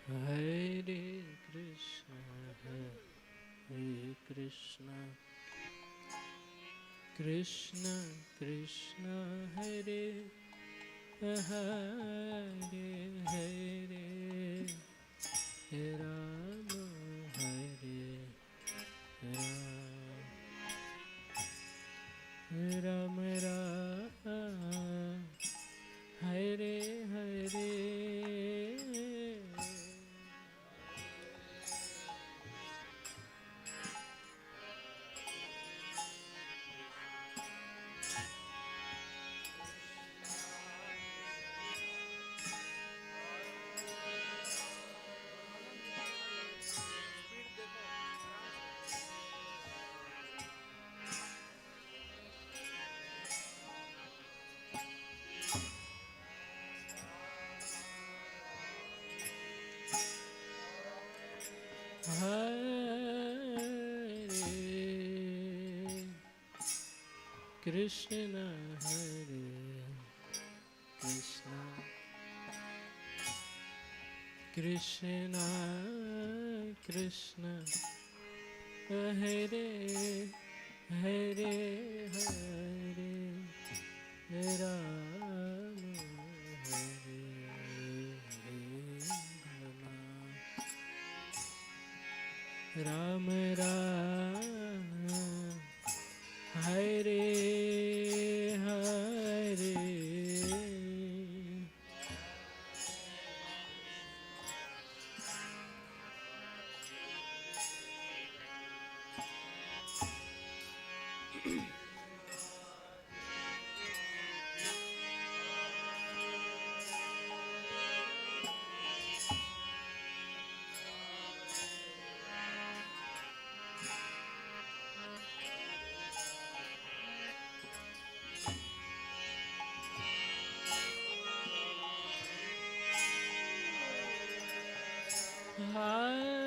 Hare Krishna, Hare Krishna, Krishna Krishna, Hare Hare, Hare Rama, Hare Rama, Rama Rama, Hare Hare. Krishna, Hare Krishna, Krishna Krishna, Hare Hare, Hare Rama, Hare Rama, Rama Rama, Hare Hare. Hare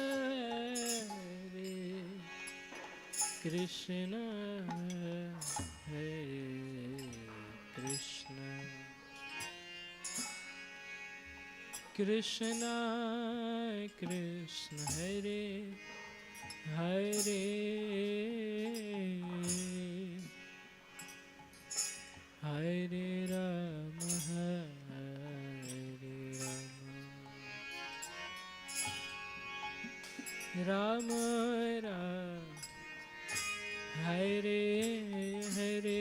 Krishna, Hare Krishna, Krishna Krishna, Hare Hare, Hare Rama, Hare Rama, Rama Rama, Hare Hare.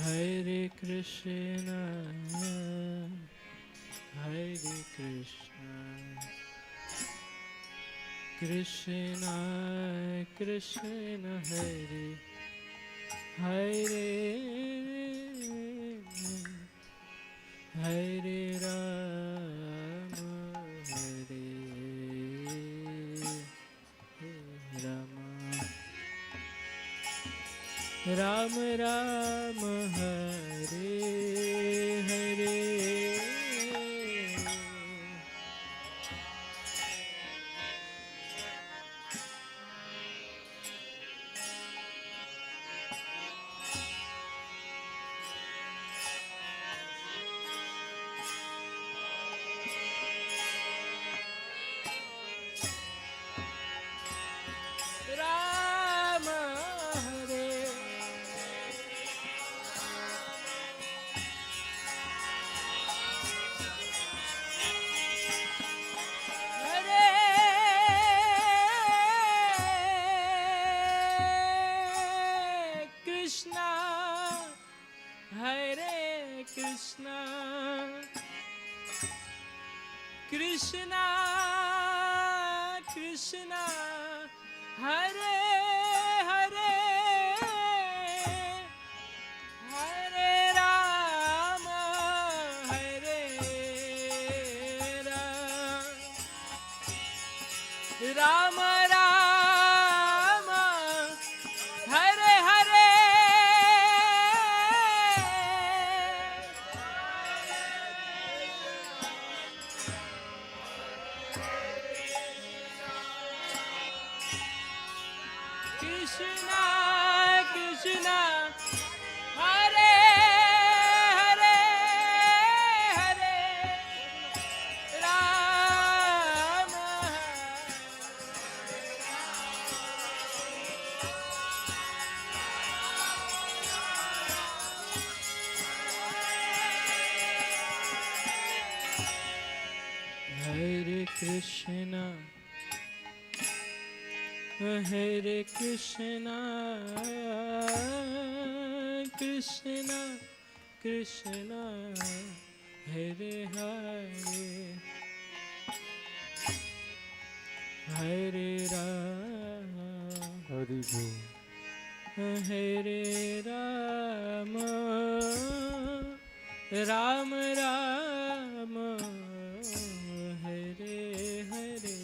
Hare Krishna, Hare Krishna, Krishna Krishna, Hare Hare, Hare Rama, Hare Rama, Rama Rama, Hare Hare. Rama, Hare Krishna, Hare Krishna, Krishna Krishna, Hare Hare, Rama Rama Hare Hare Krishna Krishna Hare Hare Hare Rama Hare Krishna Hare Krishna Krishna Krishna Hare Hare Hare Rama Hari Bol. Hare Rama Rama Rama Hare Hare Hare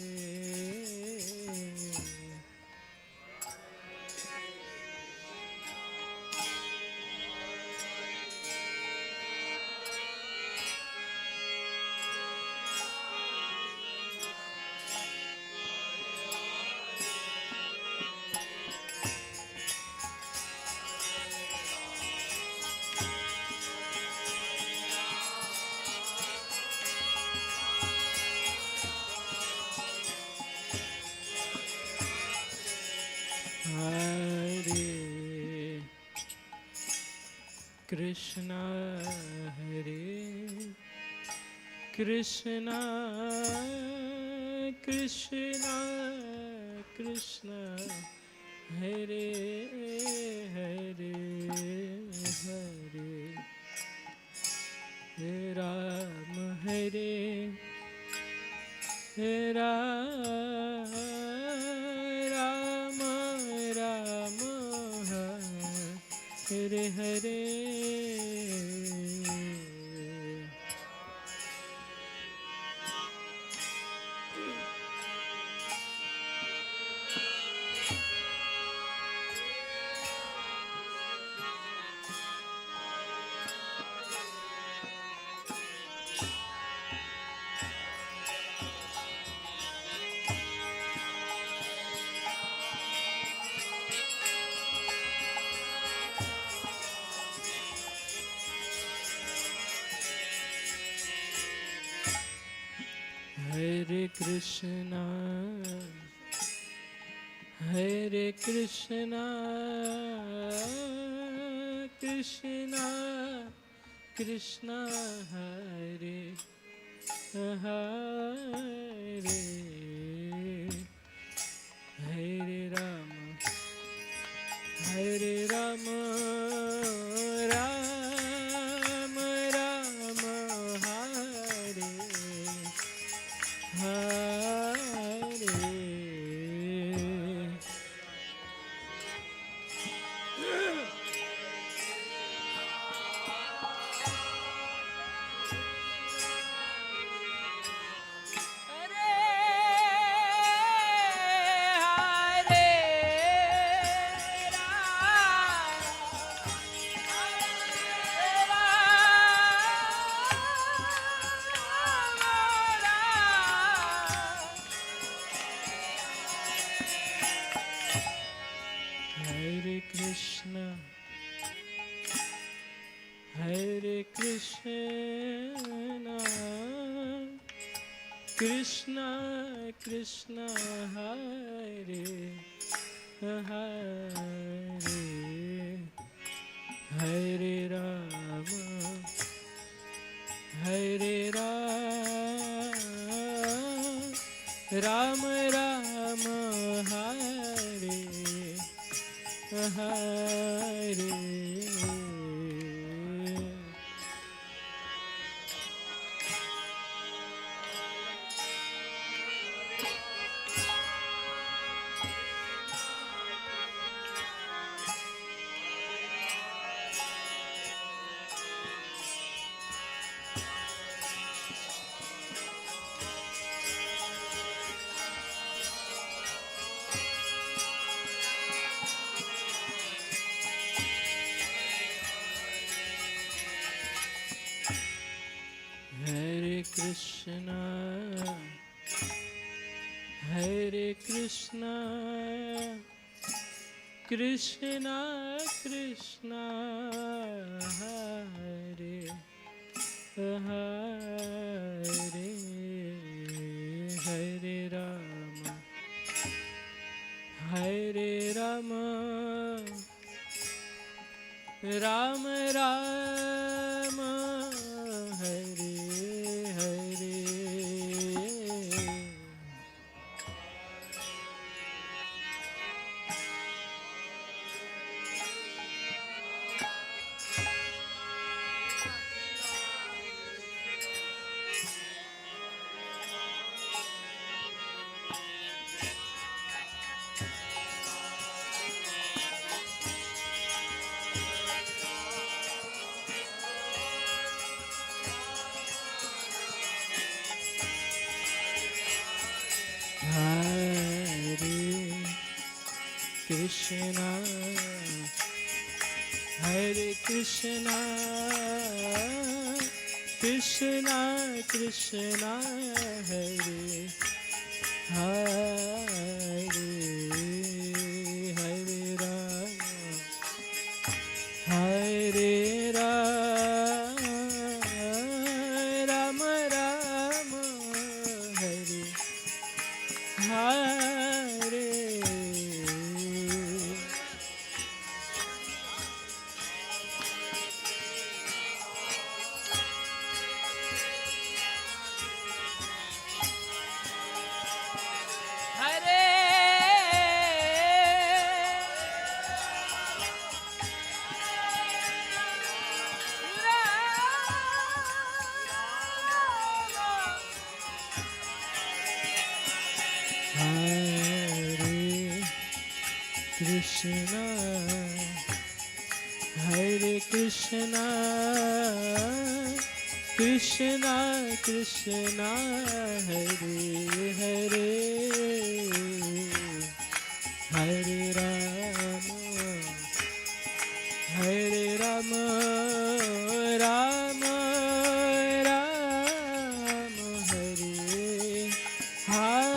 Krishna Hare Krishna Krishna Krishna Hare Hare Hare Rama Hare Rama Rama Hare Hare Hare Krishna Hare Krishna Krishna Krishna Hare Hare Hare Rama Hare Rama Rama Rama Hare Hare Hare Krishna Hare Krishna Krishna Krishna Hare Hare Hare Rama Hare Rama Rama Rama Hare Hare Hare Krishna, Krishna Krishna, Hare Hare, Hare Rama, Hare Rama, Rama Rama, Hare Hare. Krishna, Hare Krishna, Krishna Krishna, Hare Hare, Hare Rama, Hare Rama, Rama Rama, Hare Hare. Krishna, Hare Krishna, Krishna Krishna, Hare Hare, Hare Rama, Hare Rama, Rama Rama, Hare Hare.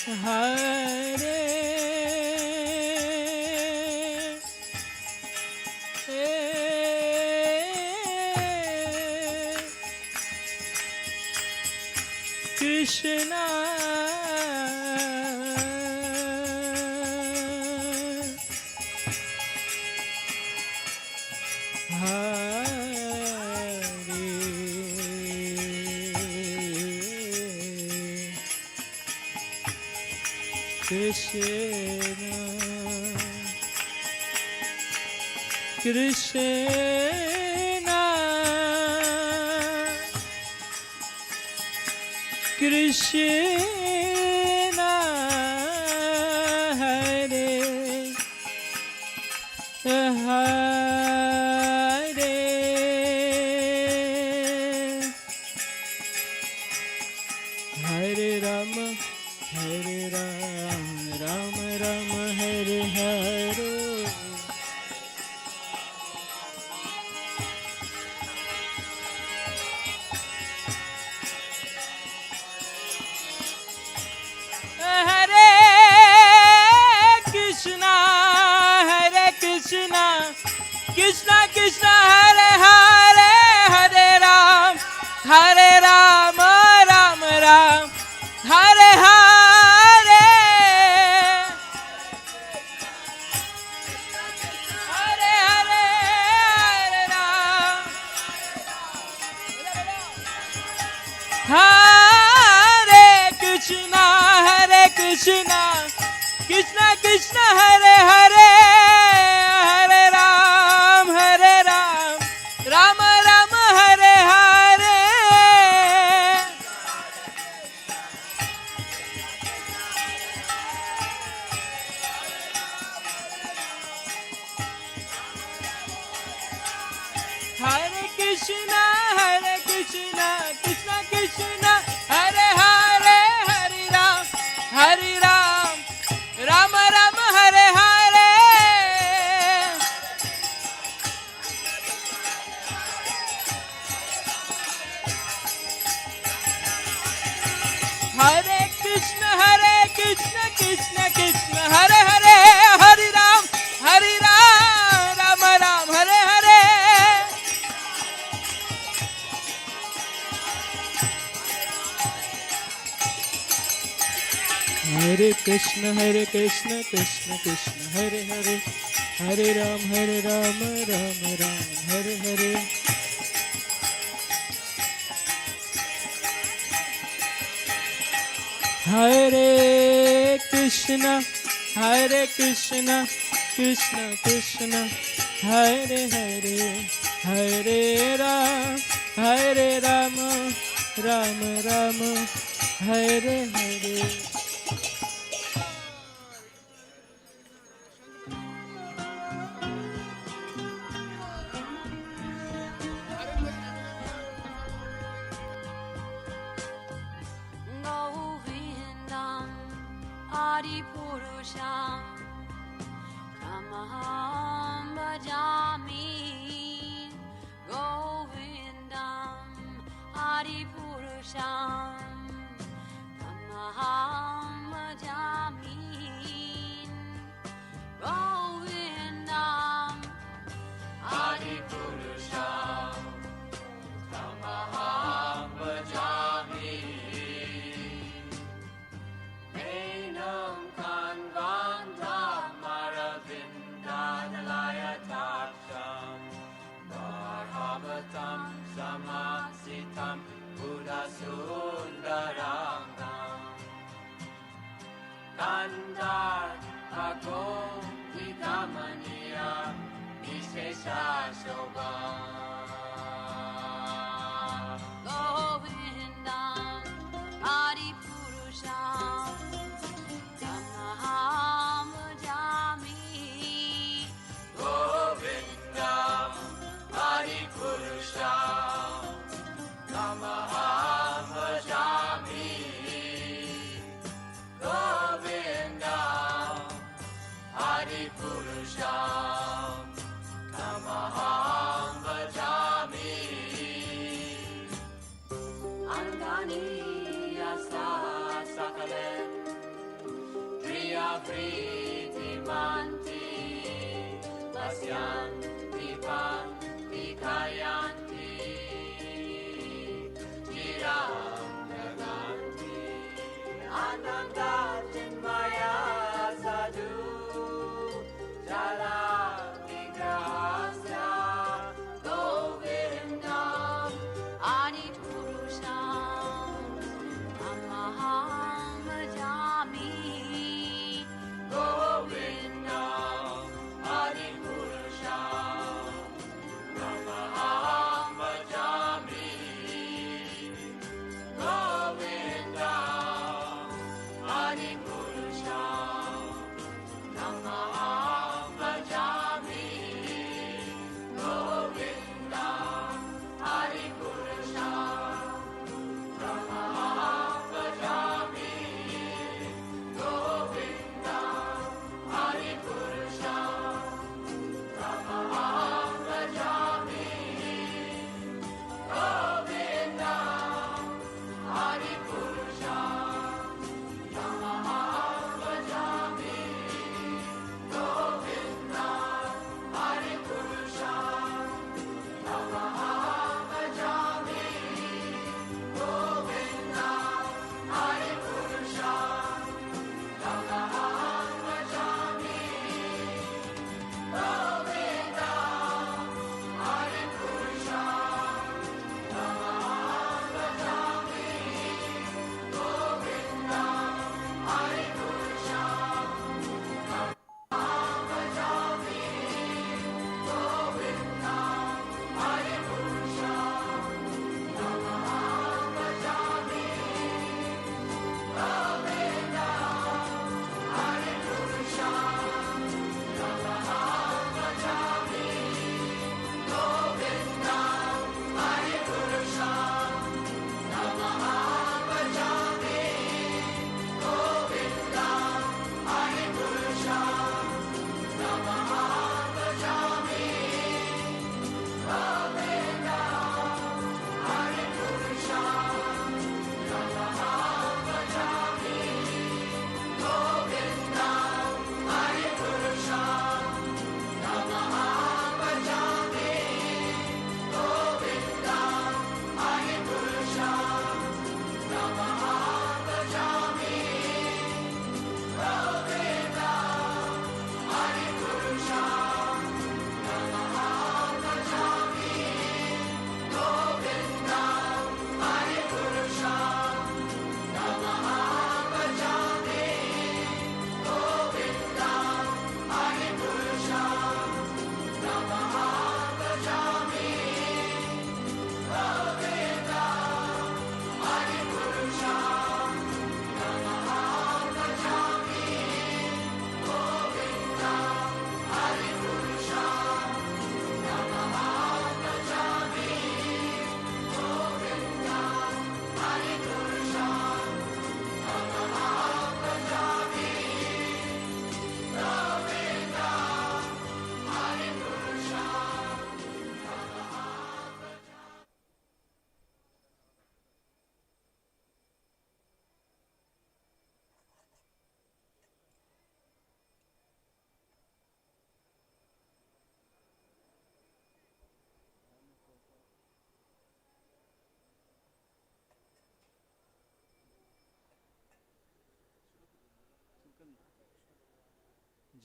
Hare Krishna, Krishna, Krishna, Krishna, Hare Hare, Hare Rama, Hare Rama, Rama Rama, Hare Hare. Krishna Krishna, Hare Hare, Hare Ram, Hare Rama, Rama Ram, Hare Hare, Hare Hare, Hare Ram, Hare Krishna, Hare Krishna, Krishna Krishna, Hare Hare, Hare Ram, Hare Ram, Rama Rama, Hare Hare, Krishna, Krishna Krishna, Hare Hare, Hare Ram, Ram Ram, Hare Hare. Hare Krishna, Krishna Krishna, Hare Hare, Hare Ram, Ram Ram, Hare Hare. Hare Krishna, Krishna Krishna, Hare Hare, Hare Ram, Ram Ram, Hare Hare. Hare Krishna, Krishna Krishna, Hare Hare, Hare Ram, Ram Ram, Hare Hare. Govindam Adipurusham Tamaham Bhajami. Govindam Adipurusham Tamaham Bhajami. Govindam Adipurusham Tamaham Bhajami. Enam Kanvantam Aravindanalayataksam Bharavatam Samasitam Buddhasundarangam Kandar Bhagom Vidamaniya Vishesha Shobham. Govindam Adipurusham Tamaham Bhajami. Govindam Adipurusham Tamaham Bhajami. Govindam Adipurusham Tamaham Bhajami. Angani Asa Sakalen Priya Priti Manti Vasyan Dipan Dikayanti Chiram Naganti Ananda Chinmaya Sadhu Jala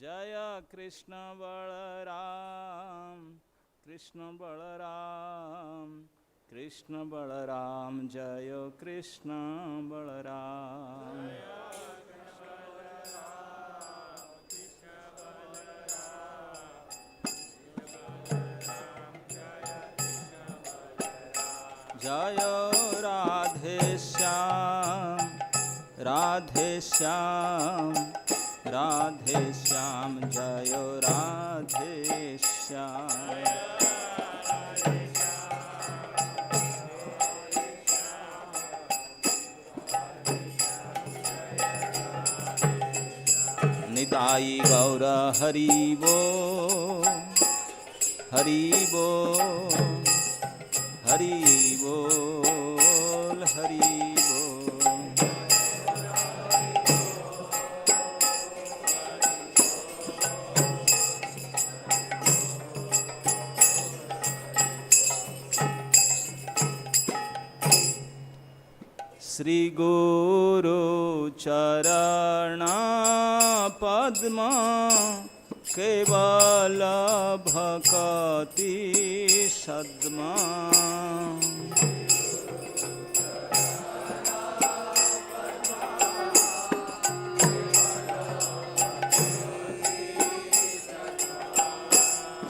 जय कृष्ण बलराम कृष्ण बलराम कृष्ण बलराम जय कृष्ण बलराम जय राधे श्याम राधे श्याम राधे श्याम जय राधे श्याम निताई गौर हरि बोल हरि बोल हरि बोल हरि बोल श्री गुरु चरणा पद्मा केवल भक्ति सद्मा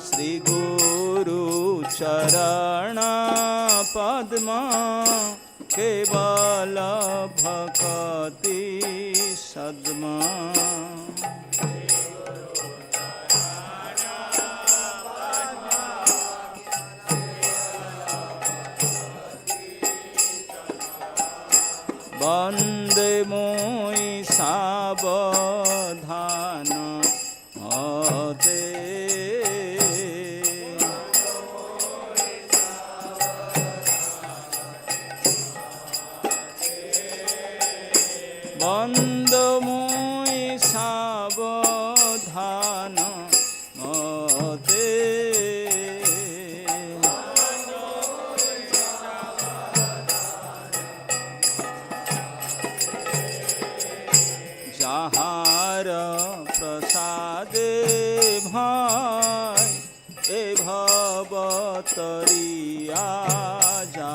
श्री गुरु चरणा पद्मा केवल भक्ति सद्मा वंदे मोई सावधान मते वंदे मोई सावधान मते जहार प्रसादे भाई ए भवतरिया जा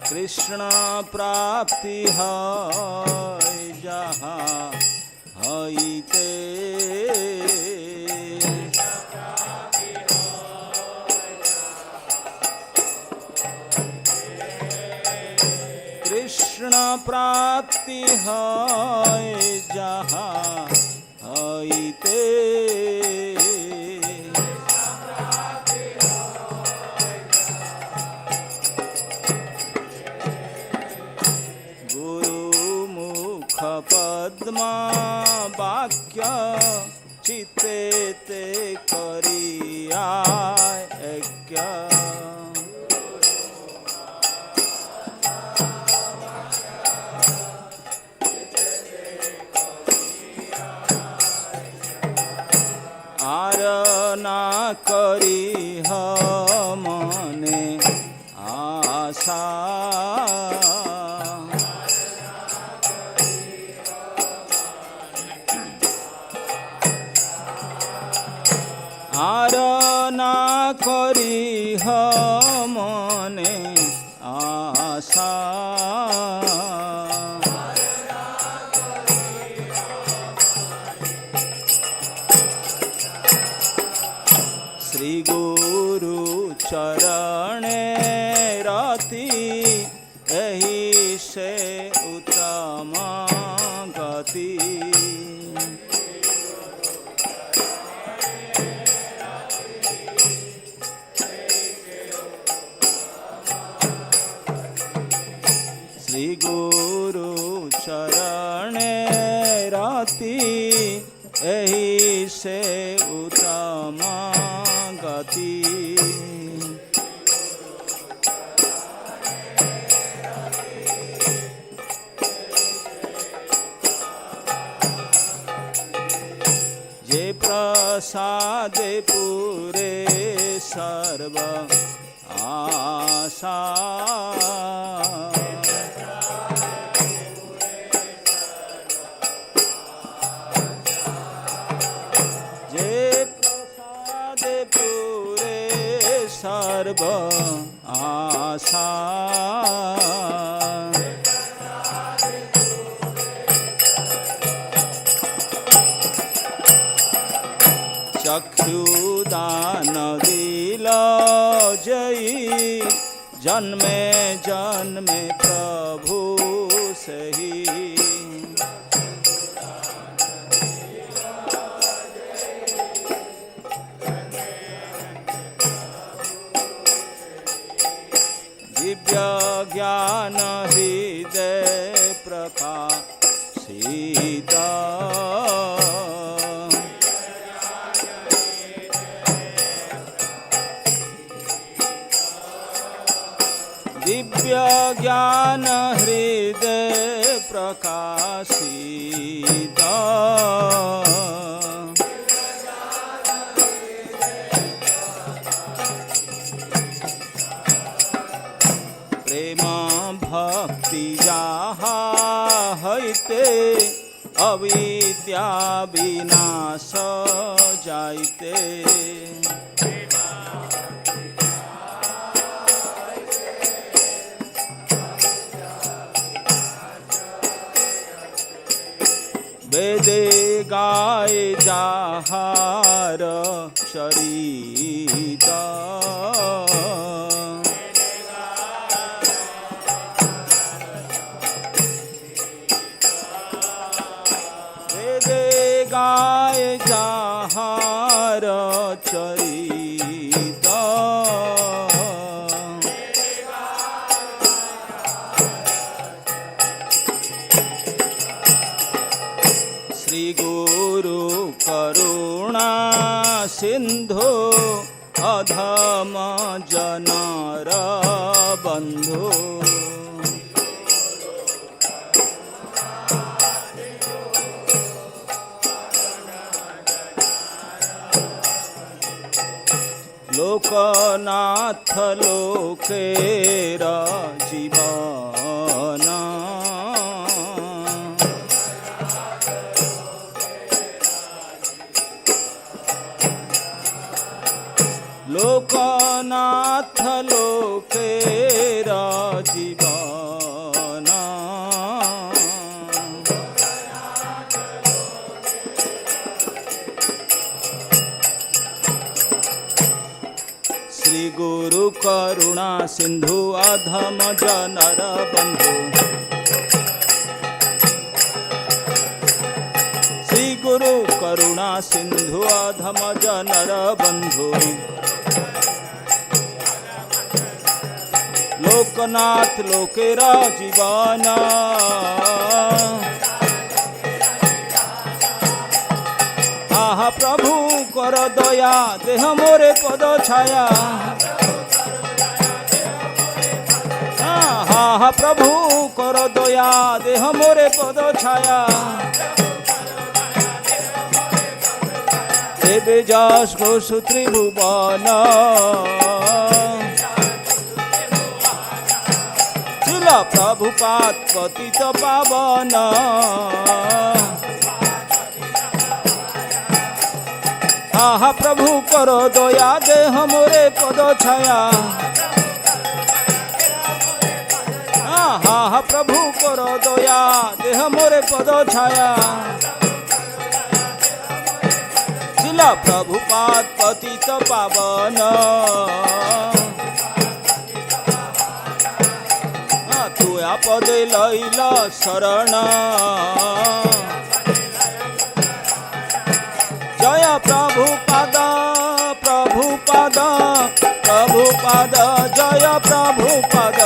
कृष्ण प्राप्ति है जहाँ हईते कृष्ण प्राप्ति है जहाँ हईते पद्मा वाक्य चित्ते ते करिया यज्ञ आरना करी मने आशा आरना करी मने आशा श्री गुरु चरणे रति एही से उत्तम गति श्री गुरु चरणे रति एही से उत्तम गति जे प्रसादे पूरे सर्व आशा जे प्रसादे पूरे सर्व आशा चक्षुदान दिल जयी जन्मे जन्मे प्रभु सही दिव्य ज्ञान हृदय प्रकाशित दिव्य ज्ञान हृदय प्रकाशित प्रेम भक्ति जाहा हईते अविद्या विनाश जाइते वेदे गाय जाहार चरिता वेदे गाय जाहार चरिता श्री गुरु करुणा सिंधु अधम जनर बंधु लोकनाथ लोकेर जीवन लोकनाथ लोकेर जीवन श्री गुरु करुणा सिंधु अधम जनर बंधु श्री गुरु करुणा सिंधु अधम जनर बंधु लोकनाथ लोकेरा जीवन आहा प्रभु कर दया देह मोरे पद छाया आहा प्रभु कर दया देह मोरे पद छाया देवे जस घोष त्रिभुवन प्रभुपाद पतित पावन आहा प्रभु करो दया देह मोरे पद छाया आहा प्रभु करो दया देह मोरे पद छाया शिला प्रभुपाद पतित पावन तुया पदे लैल शरण जय प्रभुपाद प्रभुपाद प्रभुपाद जय प्रभुपाद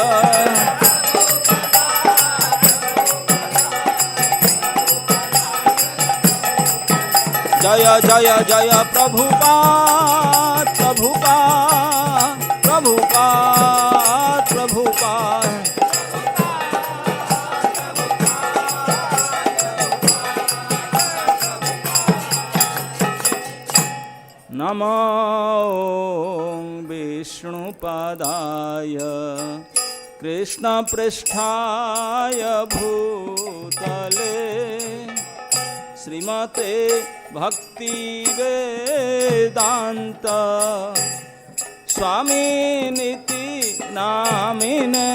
जय जय जय प्रभुपाद प्रभुपाद प्रभुपाद प्रभुपाद नमो विष्णुपादाय कृष्णपृष्ठाय भूतले श्रीमते भक्तिवेदान्त स्वामिनिति नामिने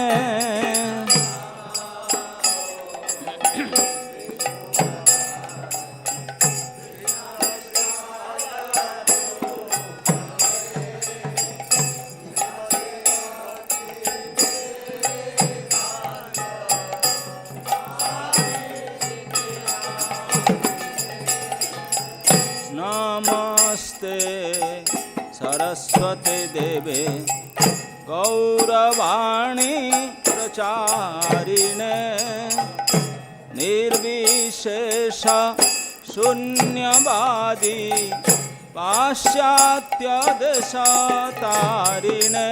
नमस्ते सरस्वती देवे गौरवाणी प्रचारिणे निर्विशेष शून्यवादी पाश्चात्य देशतारिणे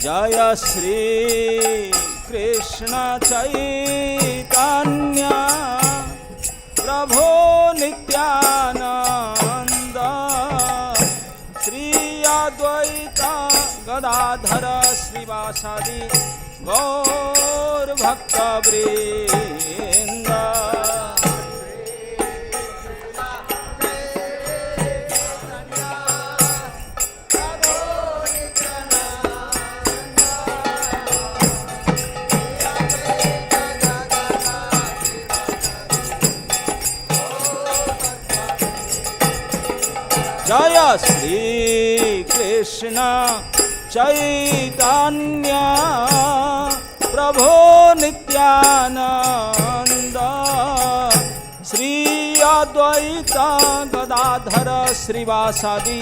जय श्री कृष्ण चैतन्य प्रभो नित्यानंद श्री अद्वैत गदाधर श्रीवासादि गौर भक्तवृंद जय श्री कृष्ण चैतन्य प्रभो नित्यानंद श्री अद्वैत गदाधर श्रीवासादि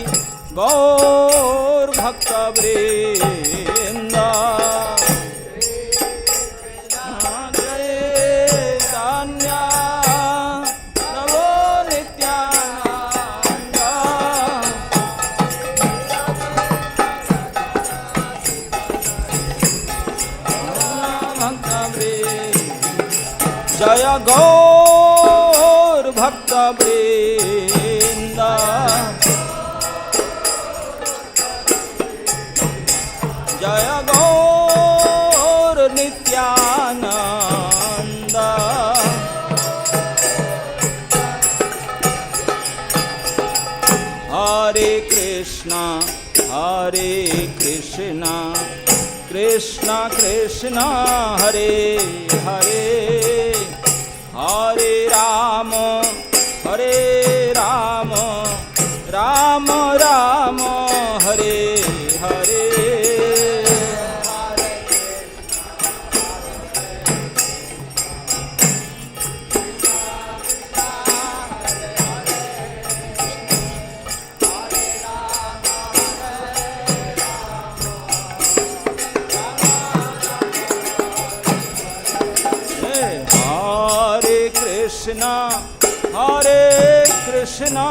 गौर भक्तवृंद जय गौर भक्तवृंद जय गौर नित्यानंद हरे Krishna Krishna Krishna Hare Hare Hare Ram Ram Ram Hare Hare Hare Krishna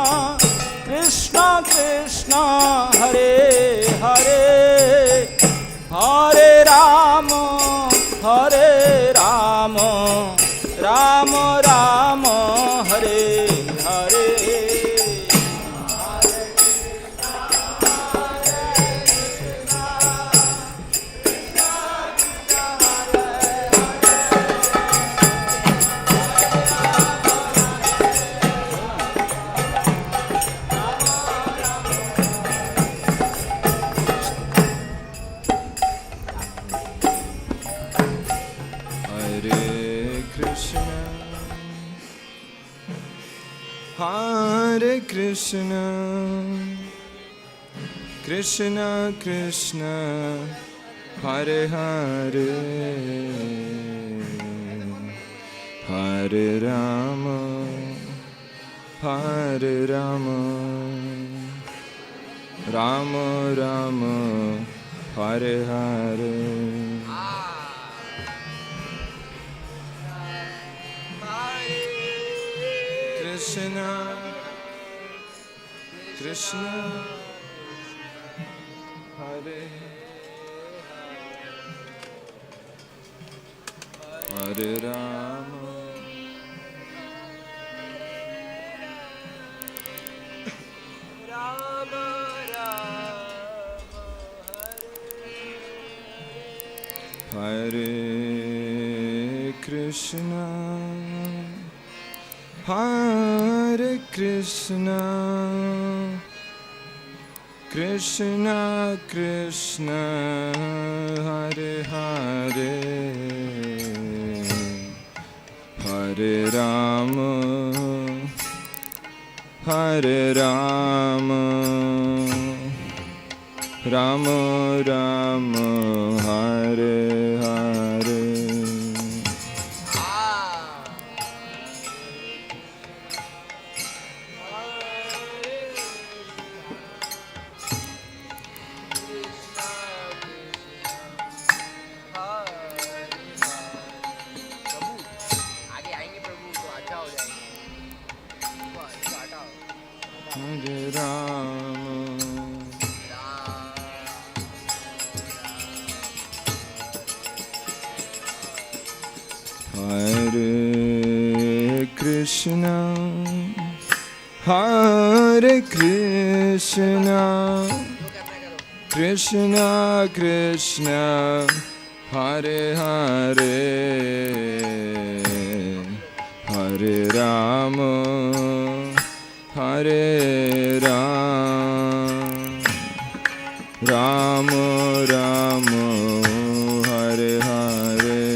Krishna Krishna Hare Hare Hare Ram Ram Ram Hare Hare Hare Krishna, Krishna Krishna, Hare Hare, Hare Rama, Hare Rama, Rama Rama, Hare Hare. Krishna Krishna Hare Hare Rama Rama Hare Krishna Hare Krishna Krishna Krishna Hare Hare Hare Rama Hare Rama Rama Rama Hare Hare Hare Rama Hare Krishna Hare Krishna Krishna Krishna Hare Hare Hare Rama Hare Rama Rama Rama Hare Hare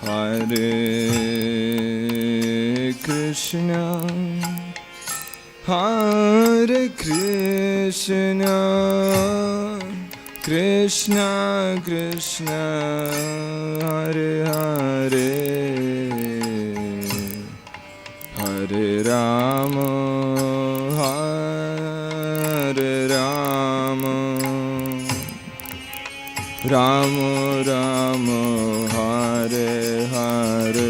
Hare Krishna Hare Krishna Krishna Krishna Hare Hare Hare Rama Hare Rama Rama Rama Hare Hare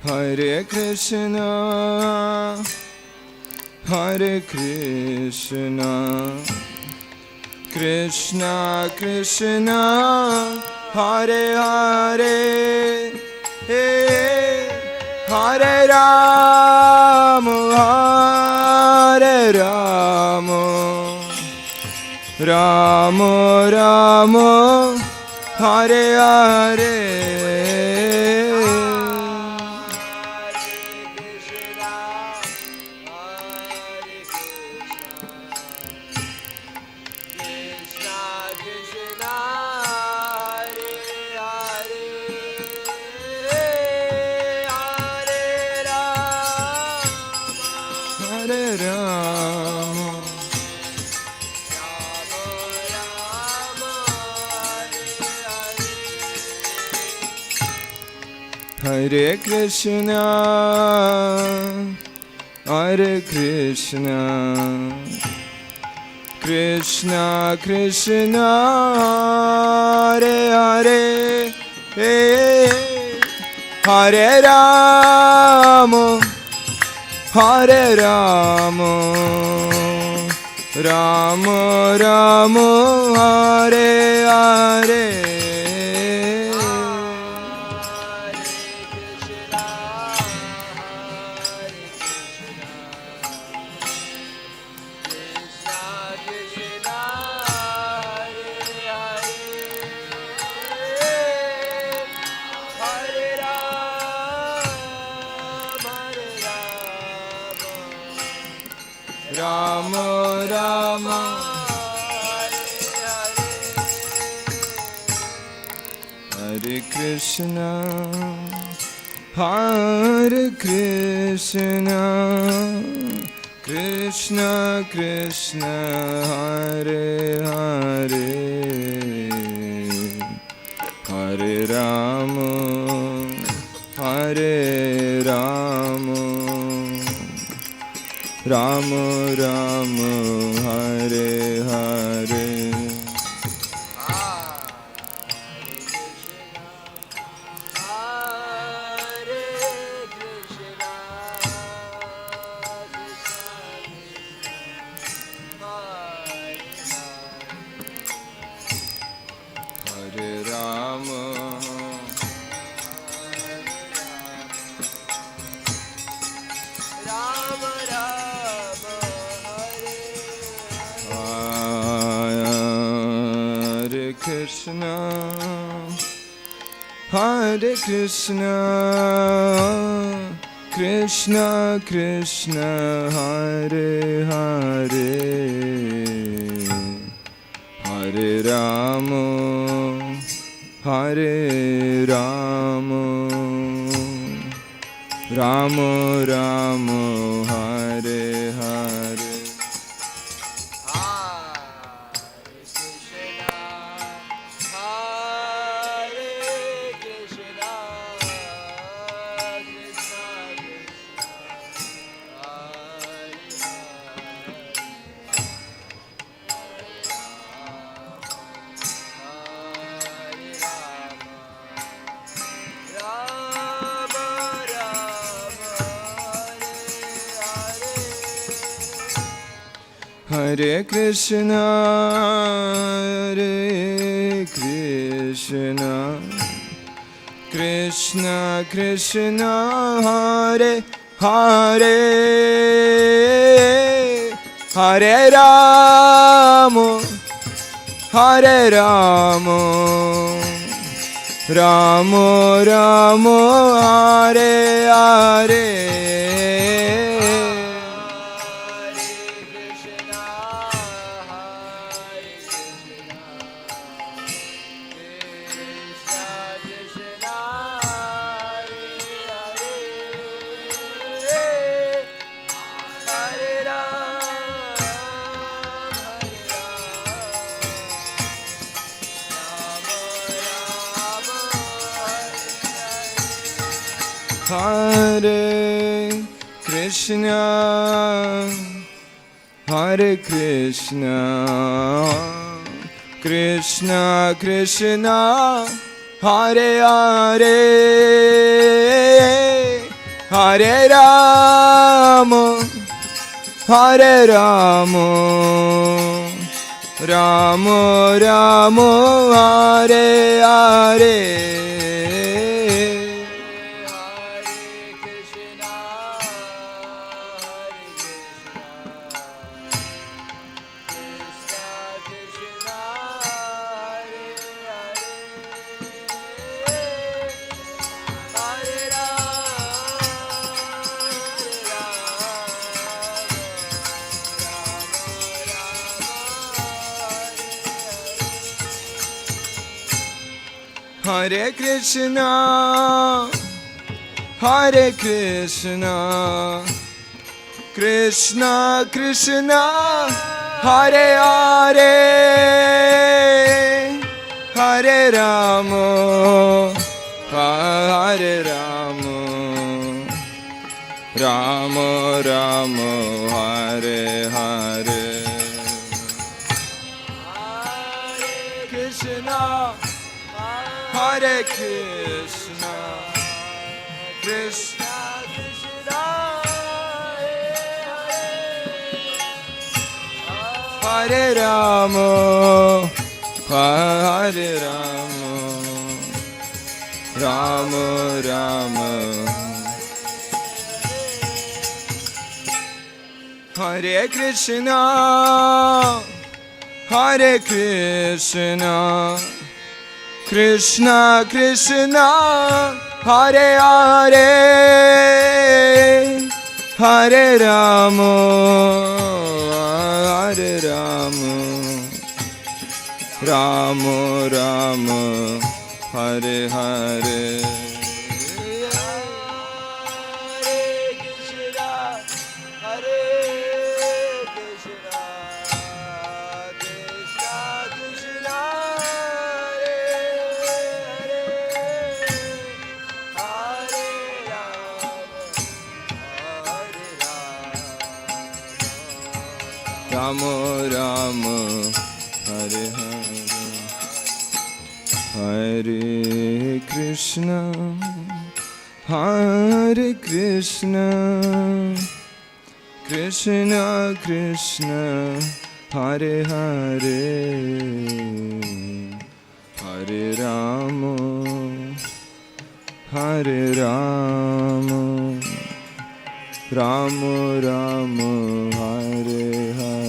Hare Krishna Hare Krishna Krishna Krishna Hare Hare Hare Rama Hare Rama Rama Rama Hare Hare Hare Krishna Hare Krishna Krishna Krishna Hare Hare Hare Rama Hare Rama Rama Rama Hare Hare Rama Rama Hare Krishna Hare Krishna Krishna Krishna Hare Hare Hare Rama Hare Rama Rama Rama Hare Hare Hare Krishna, Krishna Krishna, Hare Hare, Hare Rama, Hare Rama, Rama Rama, Hare Hare. Hare Krishna, Hare Krishna, Krishna Krishna, Hare Hare, Hare Rama, Hare Rama, Rama Rama, Hare Hare. Hare Krishna, Hare Krishna, Krishna Krishna, Hare Hare, Hare Rama, Hare Rama, Rama Rama, Hare Hare. Hare Krishna, Hare Krishna, Krishna Krishna, Hare Hare, Hare Rama, Hare Rama, Rama Rama, Hare Hare. Hare Krishna, Hare Krishna, Krishna Krishna, Hare Rama, Hare Rama, Rama Rama. Hare Krishna, Hare Krishna, Krishna Krishna, Hare Hare, Hare Rama, Hare Rama, Rama Rama, Hare Hare. Rama Rama, Hare Hare, Hare Krishna, Hare Krishna, Krishna Krishna, Hare Hare, Hare Rama, Hare Rama, Rama Rama, Hare Hare.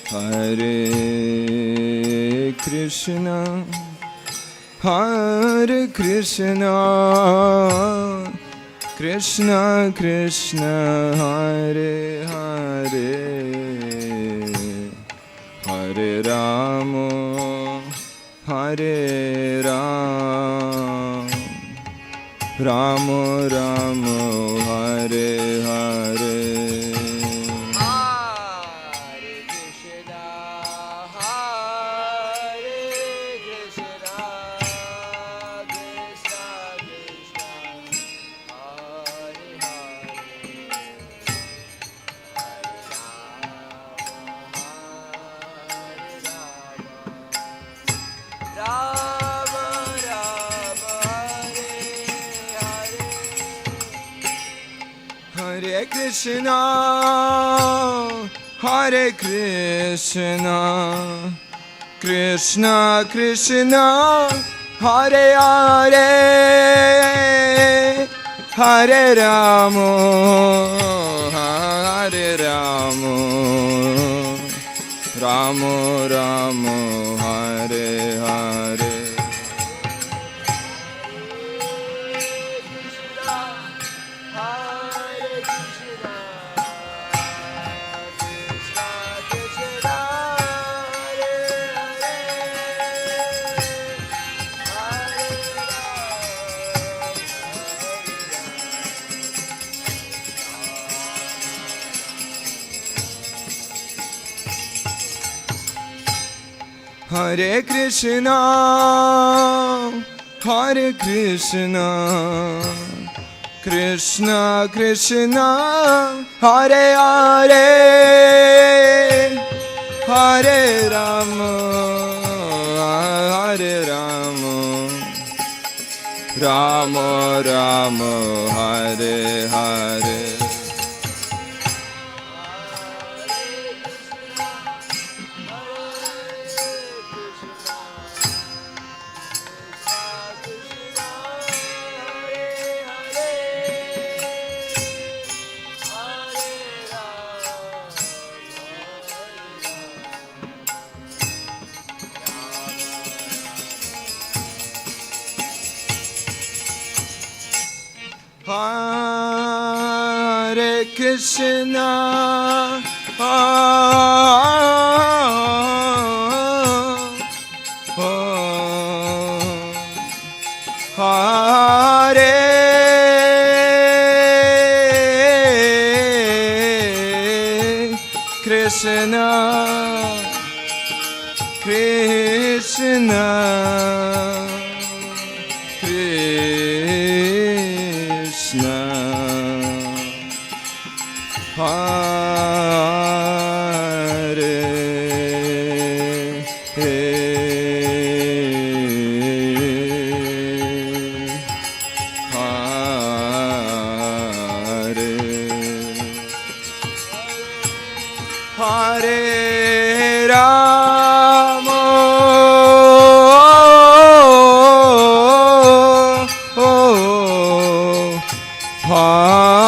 Hare Krishna, Hare Krishna, Krishna Krishna, Hare Hare, Hare Rama, Hare Rama, Rama Rama, Hare Hare. Hare Krishna, Hare Krishna, Krishna Krishna, Hare Hare, Hare Rama, Hare Rama, Rama Rama, Hare Hare. Hare Krishna, Hare Krishna, Krishna Krishna, Hare Hare, Hare Rama, Hare Rama, Rama Rama, Hare Hare. Hare Krishna, Hare Krishna, Krishna Krishna, Hare Hare. Hare Rama, Hare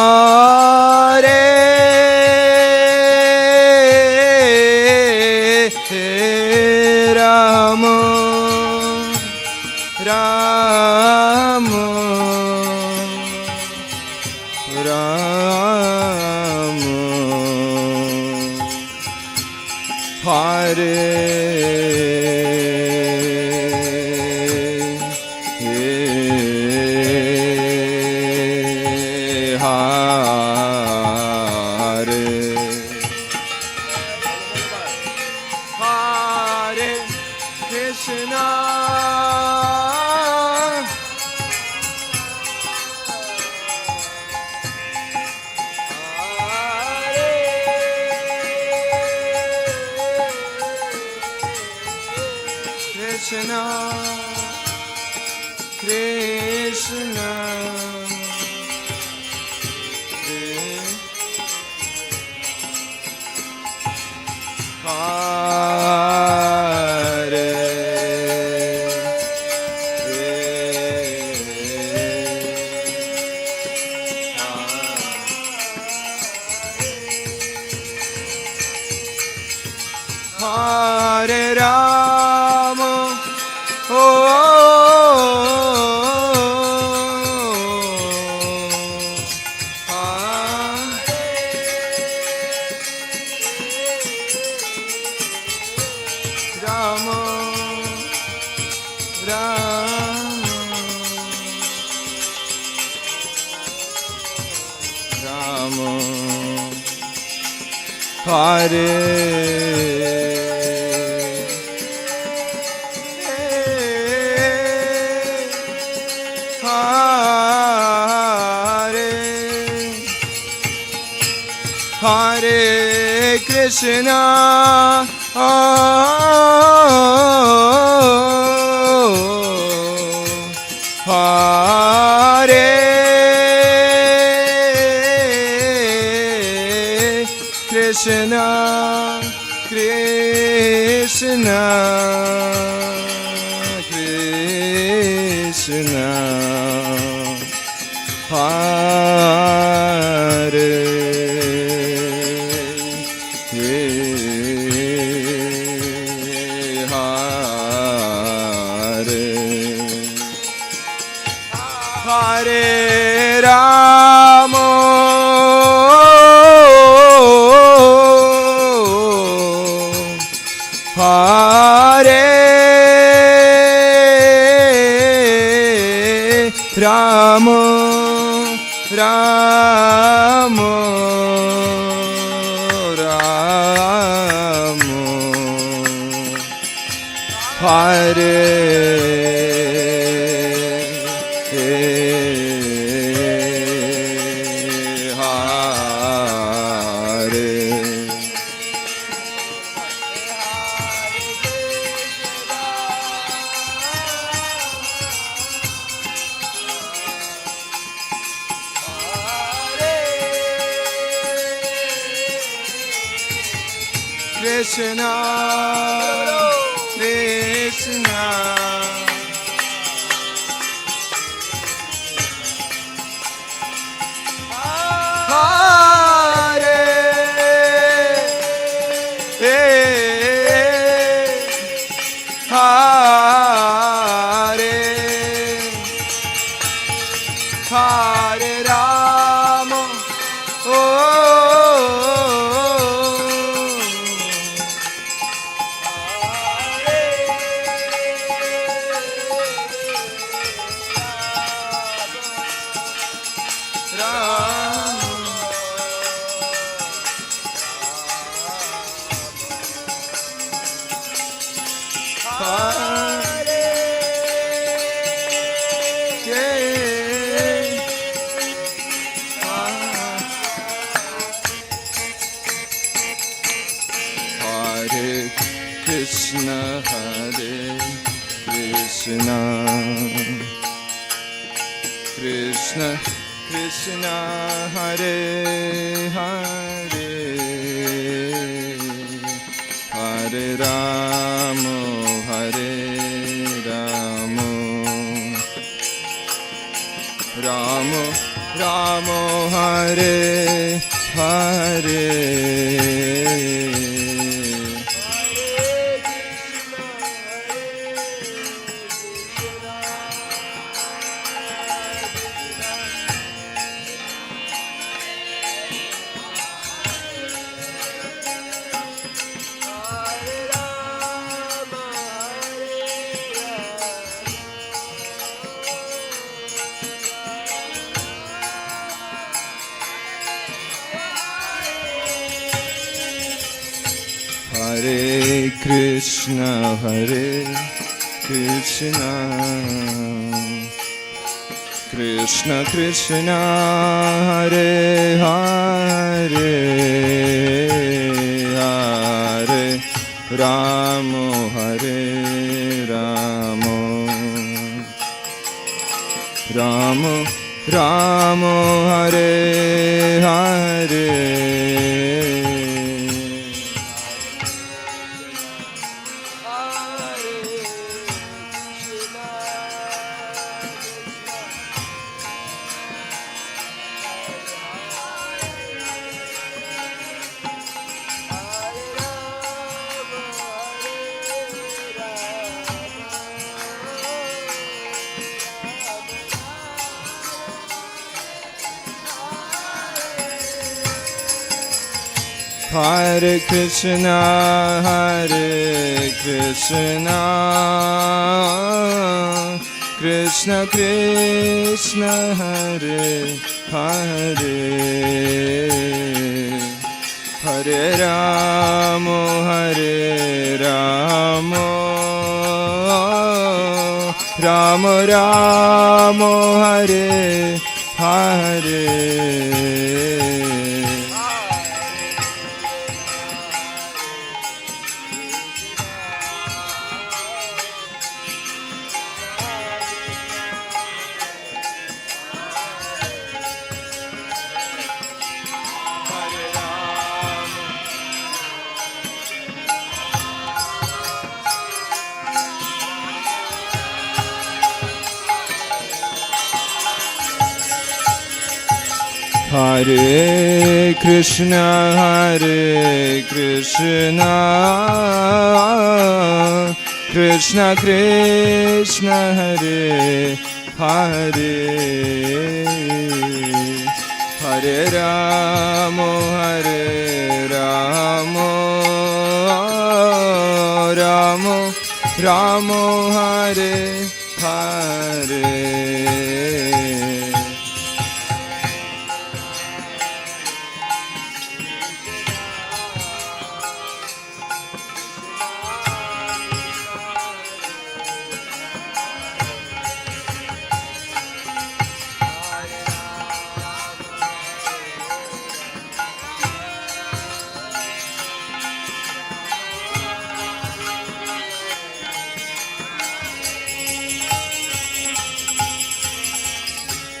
Krishna, Hare Krishna, Krishna, Krishna, Hare Hare Rama, Hare Rama, Rama, Rama, Hare Krishna, Krishna, Hare, Hare, Hare Rama, Krishna, Hare Krishna, Krishna Krishna, Hare Hare, Hare Rama, Hare Rama, Rama Rama, Hare Hare. Hare Krishna, Hare Krishna, Krishna Krishna, Hare Hare, Hare Rama, Hare Rama, Rama Rama, Hare Hare. Hare Krishna, Hare Krishna, Krishna Krishna, Hare Hare, Hare Rama, Hare Rama, Rama Rama, Hare Hare. Hare Krishna, Hare Krishna, Krishna Krishna, Hare Hare, Hare Rama, Hare Rama, Rama Rama, Hare Hare.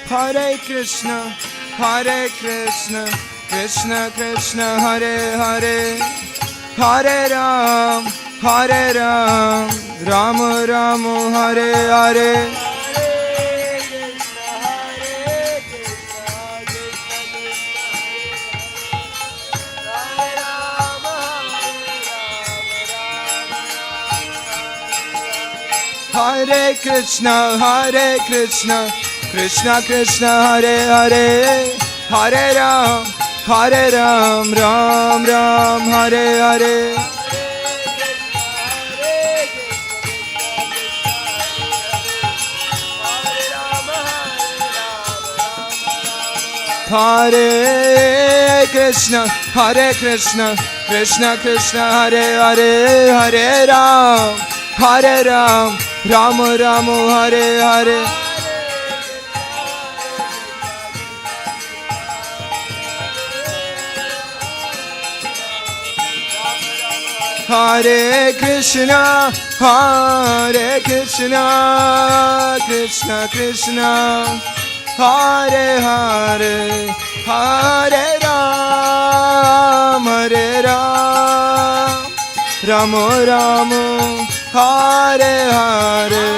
Hare Krishna, Hare Krishna, Krishna Krishna, Hare Hare, Hare Ram, Rama Rama, Hare Hare. Hare Krishna, Krishna Krishna, Hare Hare, Hare Ram, Ram Ram, Hare Hare. Hare Krishna, Krishna Krishna, Hare Hare, Hare Ram, Ram Ram, Hare Hare. Hare Krishna, Krishna Krishna, Hare Hare, Hare Ram, Ramo Ramo, Hare Hare.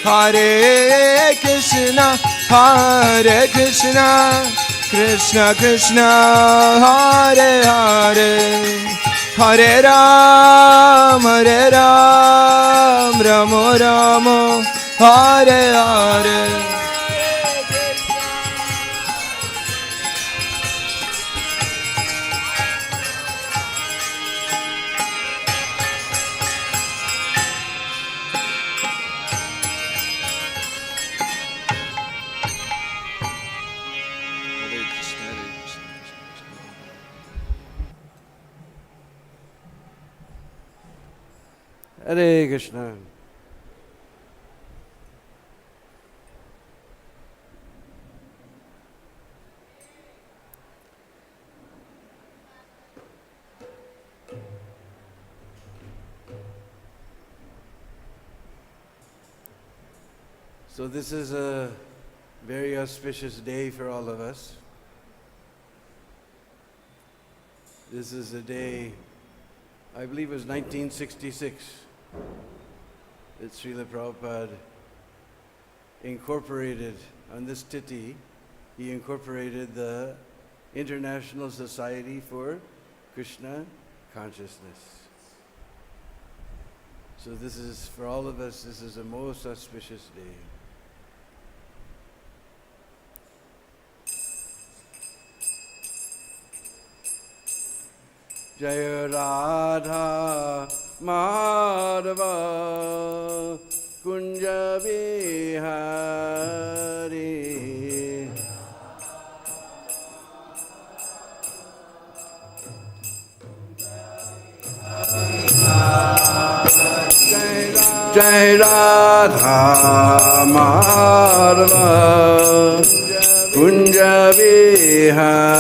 Hare Krishna, Hare Krishna, Krishna Krishna, Hare Hare, Hare Ram, Ramo Ramo, Hare Hare. Hare Krishna. So this is a very auspicious day for all of us. This is a day, I believe it was 1966, that Srila Prabhupada incorporated, on this Tithi, he incorporated the International Society for Krishna Consciousness. So this is, for all of us, this is a most auspicious day. Jaya Radha Madhava Kunja Vihari. Jai Radha Madhava Kunja Vihari.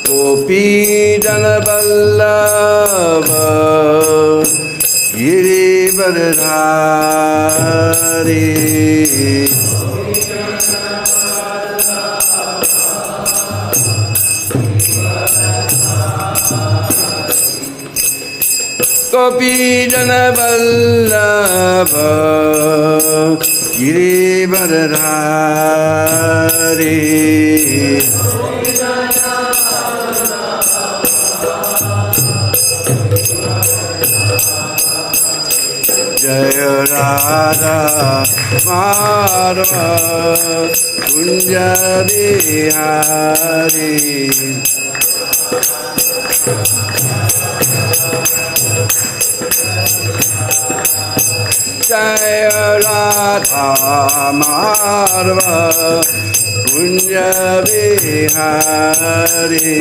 Gopi Jana Vallabha Girivardhari. Gopi Jana Vallabha Girivardhari. Jaya Radha Madhava Kunja Vihari. Jaya Radha Madhava Kunja Vihari.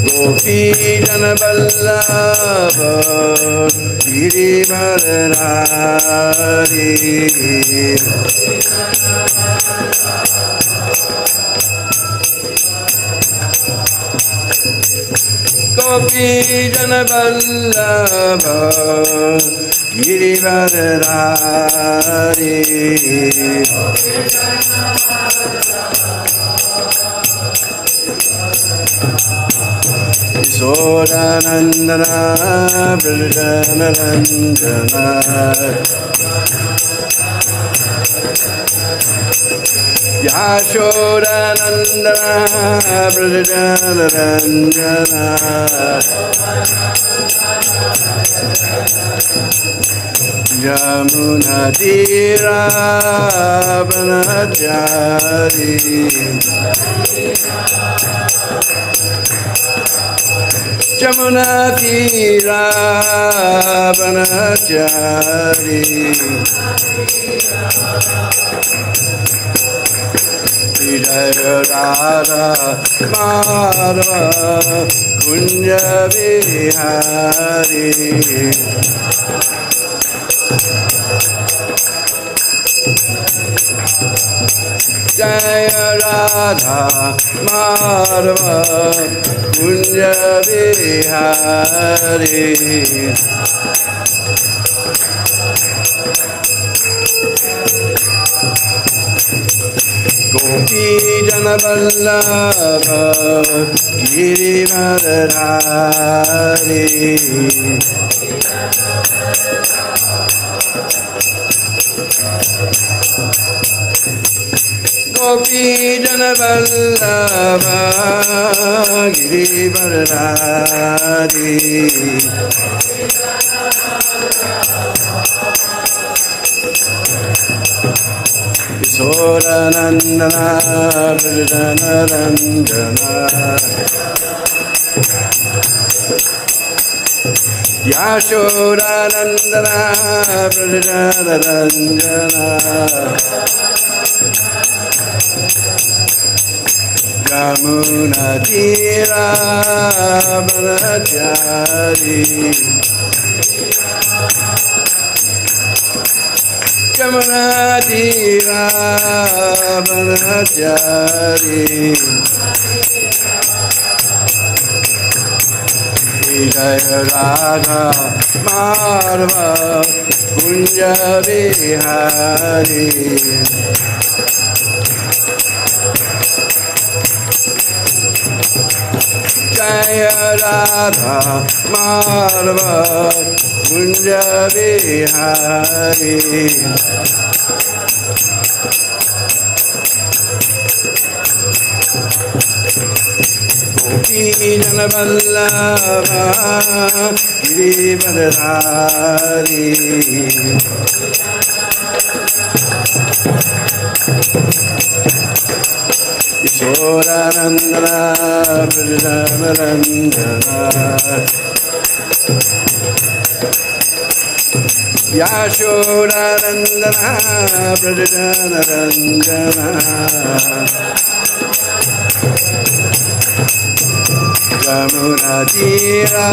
Gopi Jana Vallabha Girivardhari. Gopi Jana Vallabha Girivardhari. Sodanandana Brajanarandana Yashodanandana Brajanarandana Yamuna Tira Vanachari. Jamuna Tira Vanachari. Jai Radha Madhava Kunja Vihari Jaya Radha Madhava Kunja Vihari Gopi Jana Vallabha Girivaradhari Gopi Jana Vallabha Girivaradhari Soranandana Vrjanarandana Yashodanandana Vrjanarandana Yamuna Tira Bharajari Yamuna Tira Bharajari Jaya Radha Madhava Kunja Vihari Jaya Radha Madhava Kunja Vihari Gopi Jana Vallabha Girivaradhari Ishoranandana Vrjanarandana Yashodanandana Vrjanarandana Yamuna Tira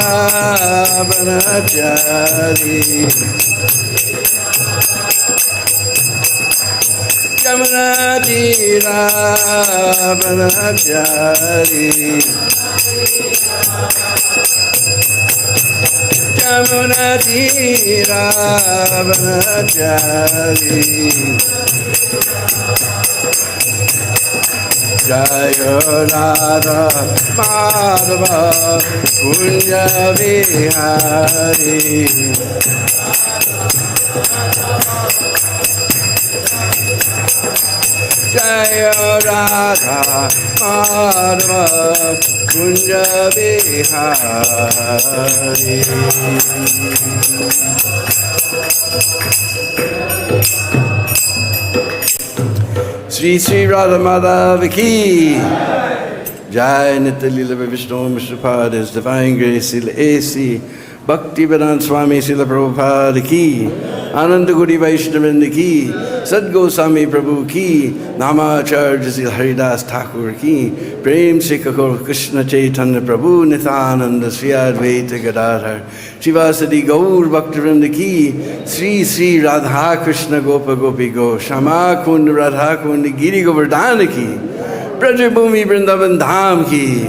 Bharajari Yamuna Tira Bharajari Yamuna Tira Bharajari Jaya Radha Madhava Kunja Vihari Jaya Radha Madhava Kunja Vihari Sri Sri Radha Madhava Ki Jai Nitya Leela Vishnu Mishrapada His Divine Grace Srila A.C. Bhakti-Vedanta Swami Srila Prabhupada Ki Ananda Guri Vaishnavrinda Ki Sad Goswami Prabhu Ki Namacharya Srila Haridas Thakur Ki Prem Shri Kakor Krishna Chaitanya Prabhu Nithananda Sri Advaita Gadadhar Shivasadi Gaur Bhaktivinoda Ki Sri Sri Radha Krishna Gopa Gopi Go Shama Kund Radha Kund Giri Govardhana Ki Brajabhumi Vrindavan Dham Ki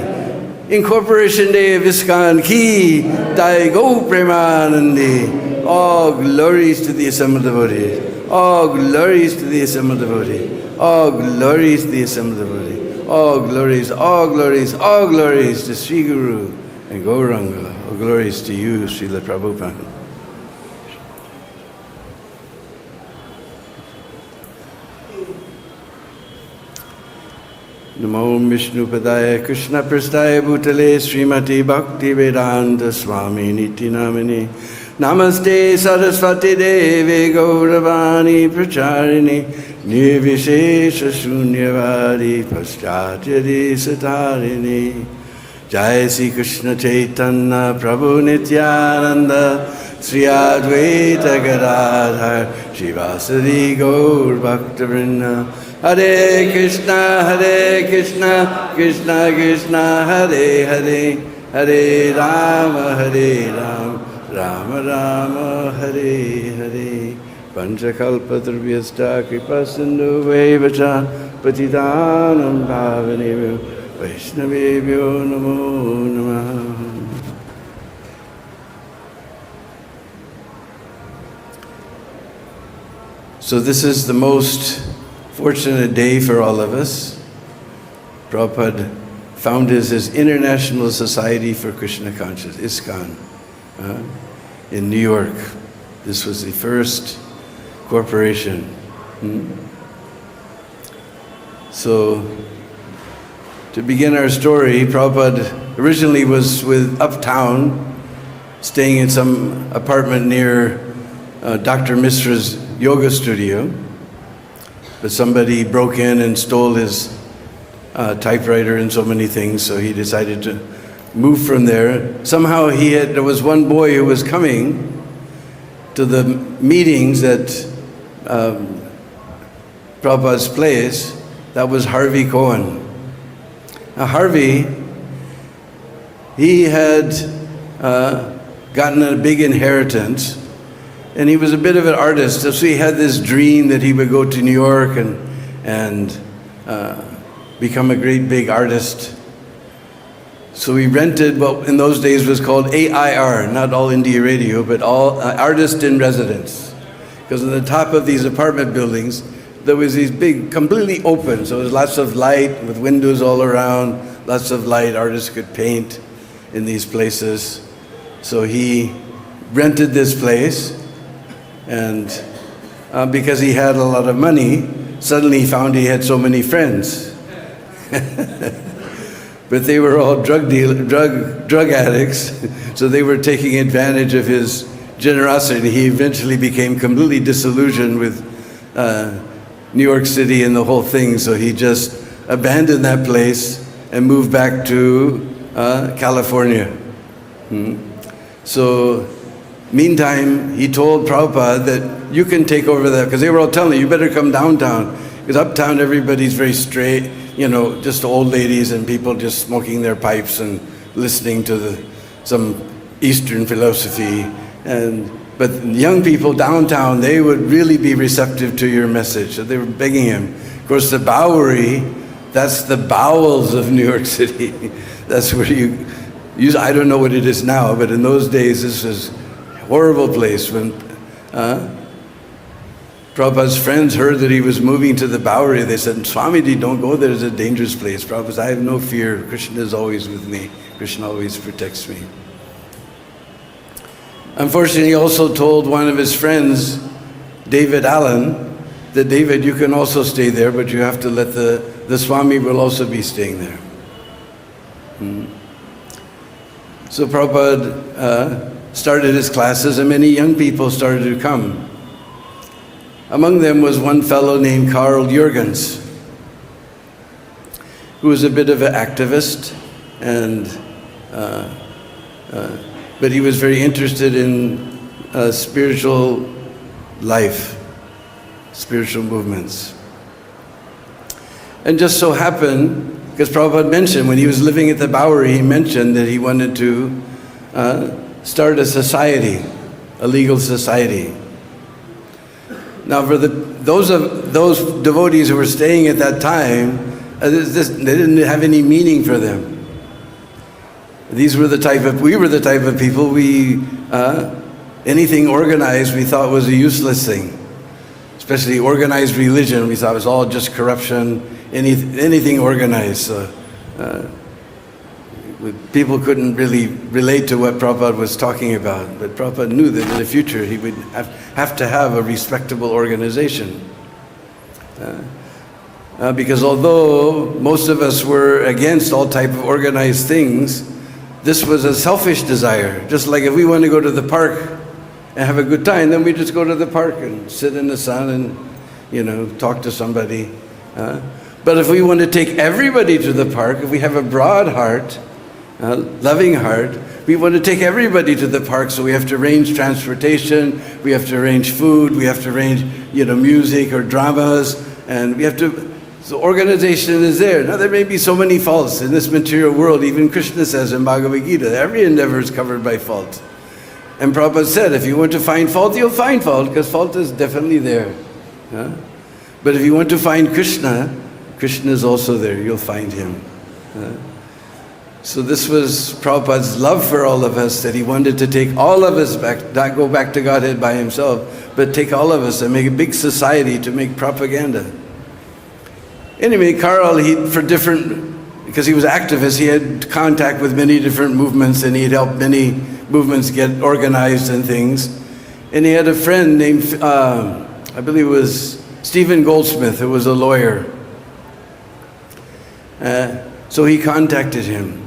Incorporation Day of ISKCON Ki Dai Go Premanandi. All glories to the assembled devotees. All glories to the assembled devotee. All glories to the assembled devotee. All glories, all glories, all glories to Sri Guru and Gauranga. All glories to you, Srila Prabhupada. Namo Vishnu Padaya Krishna Prastaya Bhutale Srimati Bhakti Vedanta Swami Niti Namini Namaste Saraswati Devi Gauravani Pracharini Nirvishesha Shunyavadi Paschatya Satarini Jai Sri Krishna Chaitanya Prabhu Nityananda Sri Advaita Gadadhar Shivasadi Gaur Bhakta Vrinda Hare Krishna, Krishna Krishna, Hare Hare, Hare Rama, Rama Rama, Hare Hare. Panchakalpatarvyasta kripa sindhu vevacha patitanam bhavanebhyo Vaishnavebhyo namo namaha. So this is the most fortunate day for all of us. Prabhupada founded his International Society for Krishna Consciousness, ISKCON, in New York. This was the first corporation. So, to begin our story, Prabhupada originally was with Uptown, staying in some apartment near Dr. Misra's yoga studio, but somebody broke in and stole his typewriter and so many things, so he decided to move from there. Somehow there was one boy who was coming to the meetings at Prabhupada's place. That was Harvey Cohen. Now Harvey, he had gotten a big inheritance, and he was a bit of an artist, so he had this dream that he would go to New York and become a great big artist. So we rented what in those days was called AIR, not All India Radio, but all Artist in Residence. Because on the top of these apartment buildings, there was these big, completely open, so there was lots of light with windows all around, lots of light, artists could paint in these places. So he rented this place, and because he had a lot of money, suddenly he found he had so many friends. But they were all drug addicts, so they were taking advantage of his generosity. He eventually became completely disillusioned with New York City and the whole thing, so he just abandoned that place and moved back to California. So, meantime, he told Prabhupada that you can take over that, because they were all telling him, you better come downtown, because uptown everybody's very straight, just old ladies and people just smoking their pipes and listening to some Eastern philosophy. But young people downtown, they would really be receptive to your message. So they were begging him. Of course, the Bowery, that's the bowels of New York City. That's where you use, I don't know what it is now, but in those days, this was a horrible place. When Prabhupada's friends heard that he was moving to the Bowery, they said, Swamiji, don't go there, it's a dangerous place. Prabhupada said, I have no fear, Krishna is always with me. Krishna always protects me. Unfortunately, he also told one of his friends, David Allen, that David, you can also stay there, but you have to let the Swami will also be staying there. So Prabhupada started his classes, and many young people started to come. Among them was one fellow named Carl Jurgens, who was a bit of an activist, but he was very interested in spiritual life, spiritual movements. And just so happened, because Prabhupada mentioned when he was living at the Bowery, he mentioned that he wanted to start a society, a legal society. Now, for those devotees who were staying at that time, they didn't have any meaning for them. We were the type of people, anything organized we thought was a useless thing. Especially organized religion, we thought it was all just corruption, anything organized. People couldn't really relate to what Prabhupada was talking about, but Prabhupada knew that in the future he would have to have a respectable organization. Because although most of us were against all type of organized things, this was a selfish desire. Just like if we want to go to the park and have a good time, then we just go to the park and sit in the sun and, talk to somebody. But if we want to take everybody to the park, if we have a broad heart, loving heart, we want to take everybody to the park, so we have to arrange transportation, we have to arrange food, we have to arrange, music or dramas, And we have to, so organization is there. Now there may be so many faults in this material world. Even Krishna says in Bhagavad-Gita, every endeavor is covered by fault. And Prabhupada said, if you want to find fault, you'll find fault, because fault is definitely there. Huh? But if you want to find Krishna, Krishna is also there, you'll find him. So this was Prabhupada's love for all of us, that he wanted to take all of us back, not go back to Godhead by himself, but take all of us and make a big society to make propaganda. Anyway, Karl, because he was activist, he had contact with many different movements, and he'd helped many movements get organized and things. And he had a friend named, I believe it was Stephen Goldsmith, who was a lawyer. So he contacted him.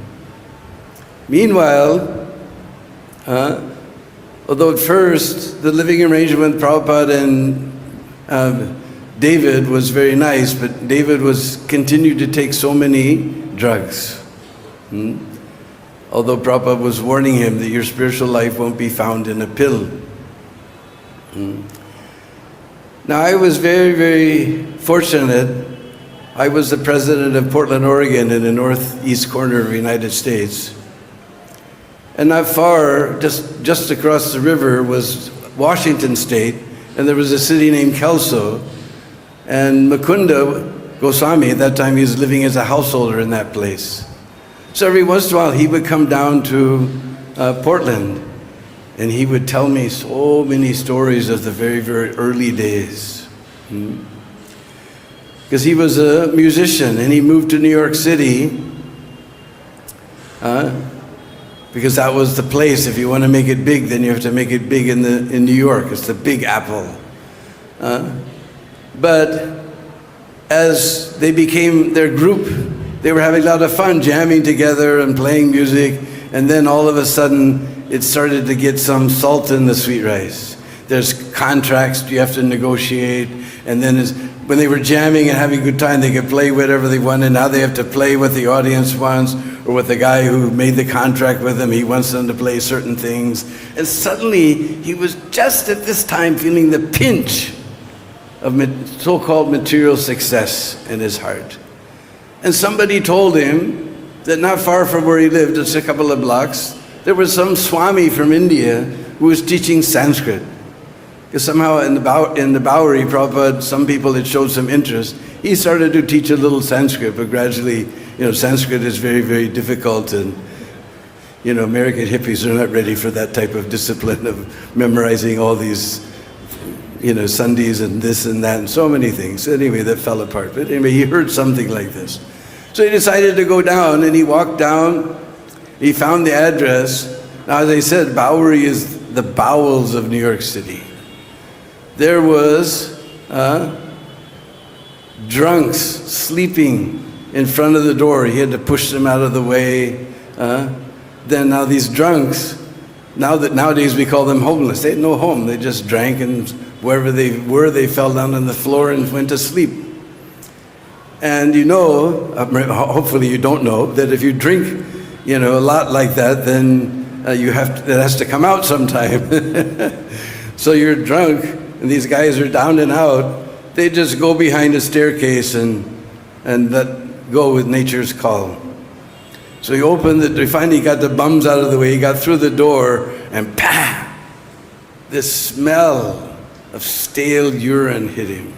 Meanwhile, although at first the living arrangement with Prabhupada and David was very nice, but David continued to take so many drugs. Although Prabhupada was warning him that your spiritual life won't be found in a pill. Now I was very, very fortunate. I was the president of Portland, Oregon, in the northeast corner of the United States. And not far, just across the river, was Washington State, and there was a city named Kelso. And Mukunda Goswami, at that time he was living as a householder in that place. So every once in a while he would come down to Portland, and he would tell me so many stories of the very, very early days. Because he was a musician, and he moved to New York City because that was the place. If you want to make it big, then you have to make it big in New York. It's the Big Apple. But as they became their group, they were having a lot of fun jamming together and playing music, and then all of a sudden it started to get some salt in the sweet rice. There's contracts you have to negotiate, and then when they were jamming and having a good time, they could play whatever they wanted. Now they have to play what the audience wants, or what the guy who made the contract with them, he wants them to play certain things. And suddenly he was just at this time feeling the pinch of so-called material success in his heart. And somebody told him that not far from where he lived, just a couple of blocks, there was some Swami from India who was teaching Sanskrit. Because somehow in the Bowery, Prabhupada, some people had showed some interest. He started to teach a little Sanskrit, but gradually, Sanskrit is very, very difficult, and American hippies are not ready for that type of discipline of memorizing all these Sundays and this and that and so many things. Anyway, that fell apart. But anyway, he heard something like this. So he decided to go down, and he walked down. He found the address. Now, as I said, Bowery is the bowels of New York City. There was drunks sleeping in front of the door. He had to push them out of the way. Then now these drunks, nowadays we call them homeless. They had no home. They just drank, and wherever they were, they fell down on the floor and went to sleep. And hopefully you don't know, that if you drink, a lot like that, then it has to come out sometime. So you're drunk, and these guys are down and out. They just go behind a staircase and let go with nature's call. So he finally got the bums out of the way. He got through the door, and this smell of stale urine hit him.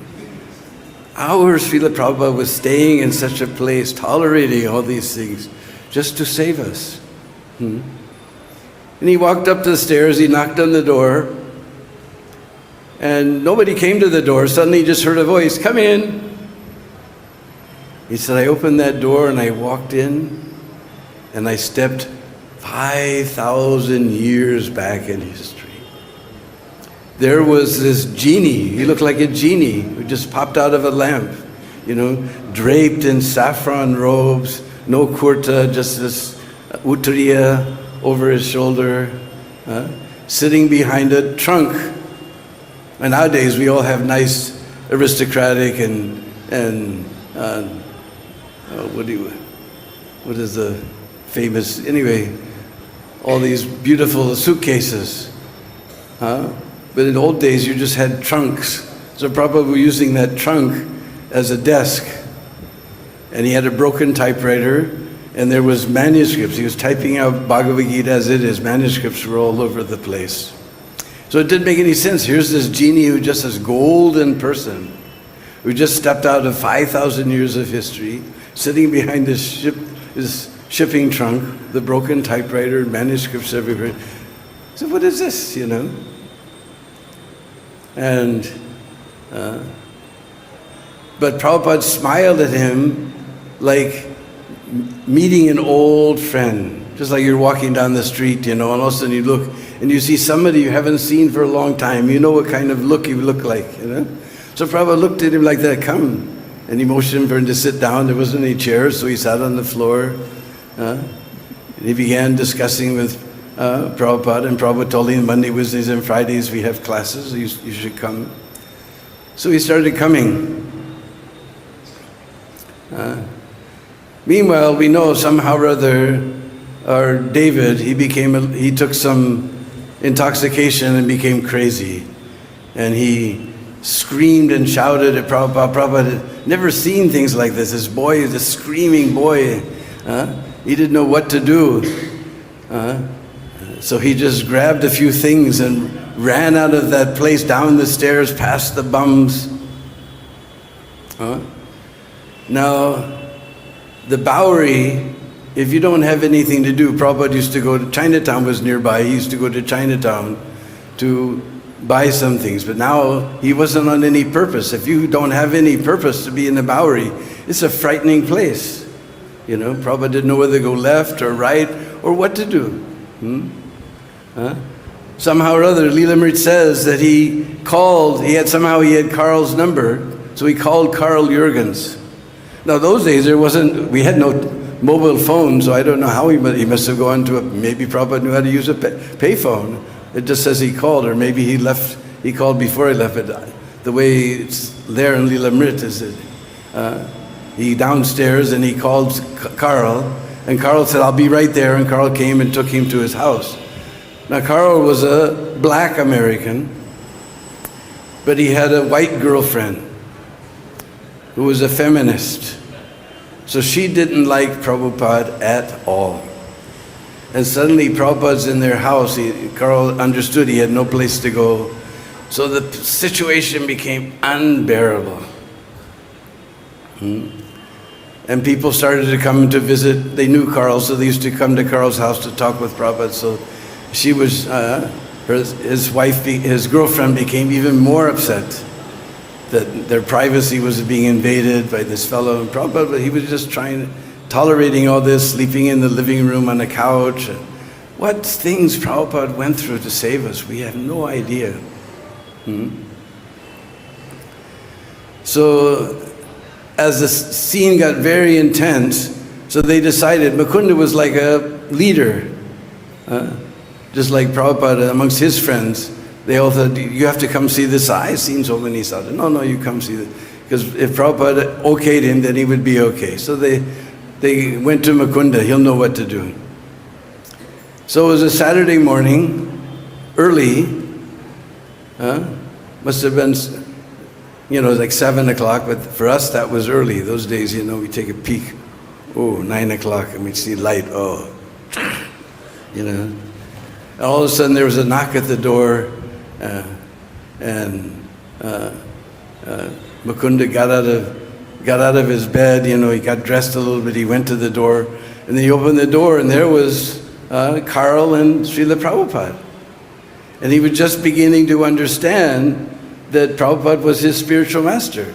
Our Srila Prabhupada was staying in such a place, tolerating all these things, just to save us. And he walked up the stairs, he knocked on the door, and nobody came to the door. Suddenly he just heard a voice, "Come in." He said, I opened that door and I walked in, and I stepped 5,000 years back in history. There was this genie. He looked like a genie who just popped out of a lamp, draped in saffron robes, no kurta, just this uttariya over his shoulder, sitting behind a trunk. And nowadays we all have nice, aristocratic and what is the famous, anyway, all these beautiful suitcases. But in old days you just had trunks. So Prabhupada was using that trunk as a desk, and he had a broken typewriter, and there was manuscripts. He was typing out Bhagavad-Gita as it is. Manuscripts were all over the place. So it didn't make any sense. Here's this genie who just this golden person, who just stepped out of 5,000 years of history, sitting behind this shipping trunk, the broken typewriter, manuscripts everywhere. So what is this, you know? And, but Prabhupada smiled at him like meeting an old friend, just like you're walking down the street, you know, and all of a sudden you look and you see somebody you haven't seen for a long time. You know what kind of look you look like, you know? So Prabhupada looked at him like that, come. And he motioned for him to sit down. There wasn't any chairs, so he sat on the floor. And he began discussing with Prabhupada, and Prabhupada told him Monday, Wednesdays, and Fridays we have classes, you should come. So he started coming. Meanwhile, we know somehow or other, our David, he took some intoxication and became crazy. And he screamed and shouted at Prabhupada. Prabhupada had never seen things like this. This boy, this screaming boy, he didn't know what to do. So he just grabbed a few things and ran out of that place, down the stairs, past the bums. Now, the Bowery, if you don't have anything to do, Prabhupada used to go to, Chinatown was nearby, he used to go to Chinatown to buy some things, but now he wasn't on any purpose. If you don't have any purpose to be in the Bowery, it's a frightening place. You know, Prabhupada didn't know whether to go left or right or what to do. Somehow or other, Leelamrit says that he had Carl's number, so he called Carl Jurgens. Now those days we had no mobile phone, so I don't know how he must have gone to maybe Prabhupada knew how to use a payphone. It just says he called, or maybe he called before he left. But the way it's there in Leelamrit is that he downstairs and he called Carl, and Carl said, I'll be right there, and Carl came and took him to his house. Now Carl was a black American, but he had a white girlfriend who was a feminist. So she didn't like Prabhupada at all. And suddenly Prabhupada's in their house. Carl understood he had no place to go. So the situation became unbearable. And people started to come to visit. They knew Carl, so they used to come to Carl's house to talk with Prabhupada. So she was, his girlfriend became even more upset that their privacy was being invaded by this fellow. And Prabhupada, he was just tolerating all this, sleeping in the living room on a couch. What things Prabhupada went through to save us, we have no idea. So, as the scene got very intense, so they decided, Mukunda was like a leader, just like Prabhupada amongst his friends. They all thought, you have to come see this. I've seen so many sadhus. No, you come see this. Because if Prabhupada okayed him, then he would be okay. So they went to Mukunda, he'll know what to do. So it was a Saturday morning, early, must have been, like 7 o'clock, but for us that was early. Those days, we take a peek, 9 o'clock, and we'd see light, And all of a sudden there was a knock at the door, and Mukunda got out of his bed, he got dressed a little bit, he went to the door, and then he opened the door, and there was Carl and Srila Prabhupada. And he was just beginning to understand that Prabhupada was his spiritual master.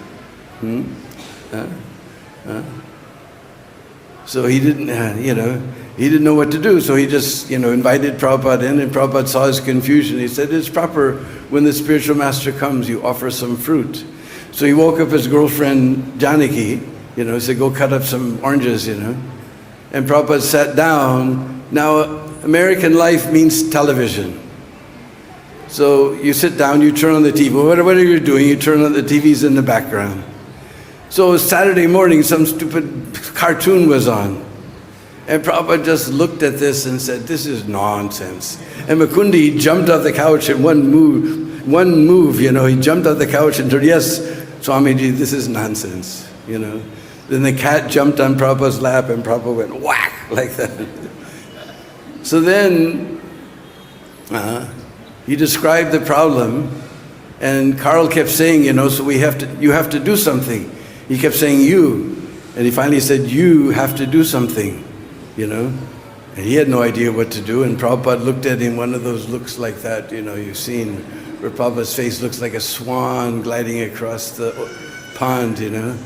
So he didn't, he didn't know what to do, so he just, invited Prabhupada in, and Prabhupada saw his confusion. He said, it's proper when the spiritual master comes, you offer some fruit. So he woke up his girlfriend, Janaki, he said, go cut up some oranges, And Prabhupada sat down. Now, American life means television. So you sit down, you turn on the TV. Whatever you're doing, you turn on the TV's in the background. So it was Saturday morning, some stupid cartoon was on. And Prabhupada just looked at this and said, this is nonsense. And Mukundi jumped off the couch in one move, he jumped off the couch and said, yes, Swamiji, this is nonsense, you know. Then the cat jumped on Prabhupada's lap and Prabhupada went whack like that. So then he described the problem, and Carl kept saying, you know, so you have to do something. He kept saying you, and he finally said, you have to do something, you know. And he had no idea what to do, and Prabhupada looked at him, one of those looks like that, you know, you've seen, where Prabhupada's face looks like a swan gliding across the pond, you know.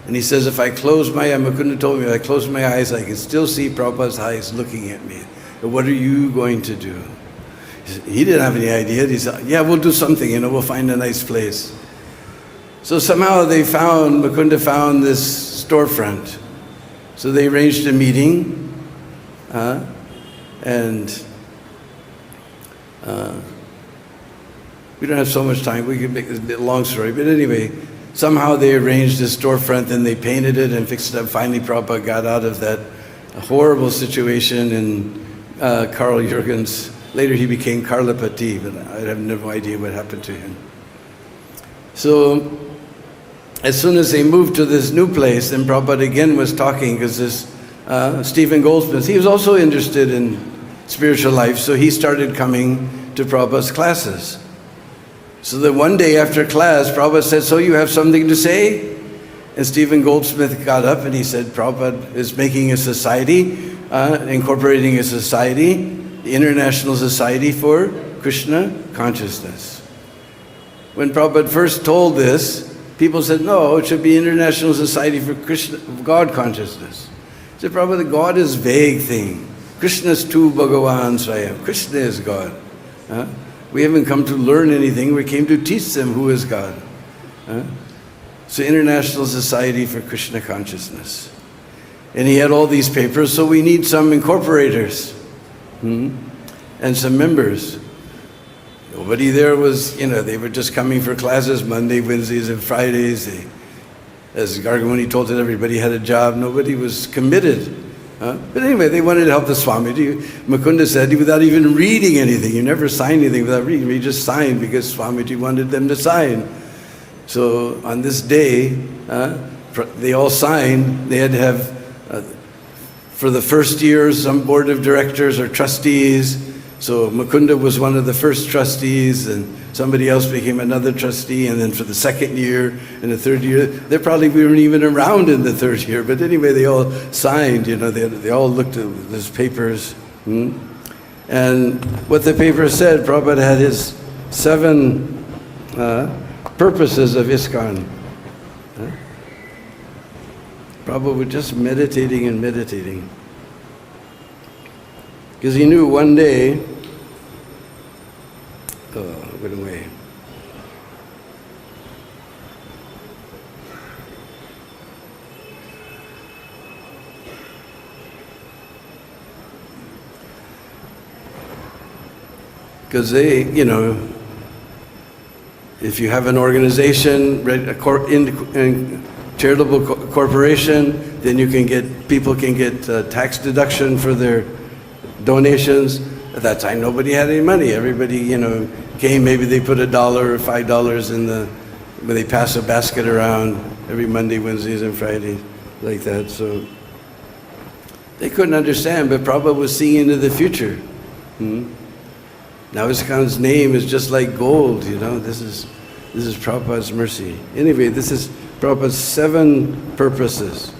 And he says, if I close my eyes, Mukunda told me, if I close my eyes, I can still see Prabhupada's eyes looking at me. But what are you going to do? He didn't have any idea. He said, yeah, we'll do something, you know, we'll find a nice place. So somehow Mukunda found this storefront. So they arranged a meeting, and we don't have so much time, we can make this a bit long story, but anyway, somehow they arranged this storefront and they painted it and fixed it up. Finally, Prabhupada got out of that horrible situation, and Carl Jurgens, later he became Karlapati, but I have no idea what happened to him. So, as soon as they moved to this new place, then Prabhupada again was talking, because this Stephen Goldsmith, he was also interested in spiritual life, so he started coming to Prabhupada's classes. So that one day after class, Prabhupada said, so you have something to say? And Stephen Goldsmith got up and he said, Prabhupada is making a society, incorporating a society, the International Society for Krishna Consciousness. When Prabhupada first told this, people said, no, it should be International Society for God Consciousness. He said, Prabhupada, God is a vague thing. Krishna is tu Bhagavan Swayam. Krishna is God. We haven't come to learn anything, we came to teach them who is God. So International Society for Krishna Consciousness. And he had all these papers, so we need some incorporators and some members. Nobody there was, you know, they were just coming for classes Monday, Wednesdays, and Fridays. As Gargamuni told it, everybody had a job, nobody was committed. But anyway, they wanted to help the Swamiji. Mukunda said, without even reading anything, you never sign anything without reading. We just signed because Swamiji wanted them to sign. So on this day, they all signed. They had to have, for the first year, some board of directors or trustees. So Mukunda was one of the first trustees, and somebody else became another trustee, and then for the second year and the third year, they probably weren't even around in the third year, but anyway, they all signed, you know, they all looked at those papers. And what the paper said, Prabhupada had his 7 purposes of ISKCON. Prabhupada was just meditating and meditating. Because he knew one day, went away. Because they, you know, if you have an organization, a charitable corporation, then you can get, people can get tax deduction for their donations. At that time, nobody had any money. Everybody, you know, came, maybe they put $1 or $5 in when they pass a basket around every Monday, Wednesdays, and Fridays, like that. So they couldn't understand, but Prabhupada was seeing into the future. Now ISKCON's name is just like gold, you know. This is Prabhupada's mercy. Anyway, this is Prabhupada's 7 purposes: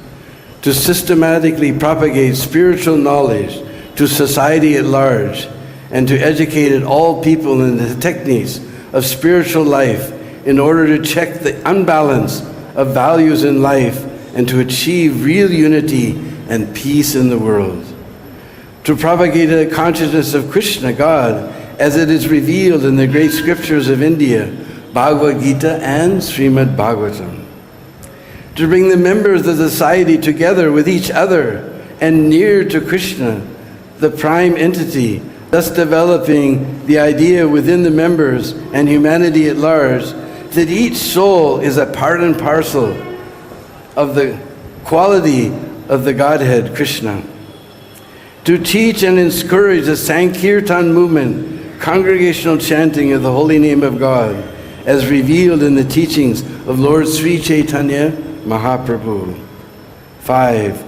to systematically propagate spiritual knowledge to society at large, and to educate all people in the techniques of spiritual life in order to check the unbalance of values in life and to achieve real unity and peace in the world. To propagate a consciousness of Krishna, God, as it is revealed in the great scriptures of India, Bhagavad-Gita and Srimad Bhagavatam. To bring the members of the society together with each other and near to Krishna, the prime entity, thus developing the idea within the members and humanity at large that each soul is a part and parcel of the quality of the Godhead, Krishna. To teach and encourage the Sankirtan movement, congregational chanting of the holy name of God, as revealed in the teachings of Lord Sri Chaitanya Mahaprabhu. 5.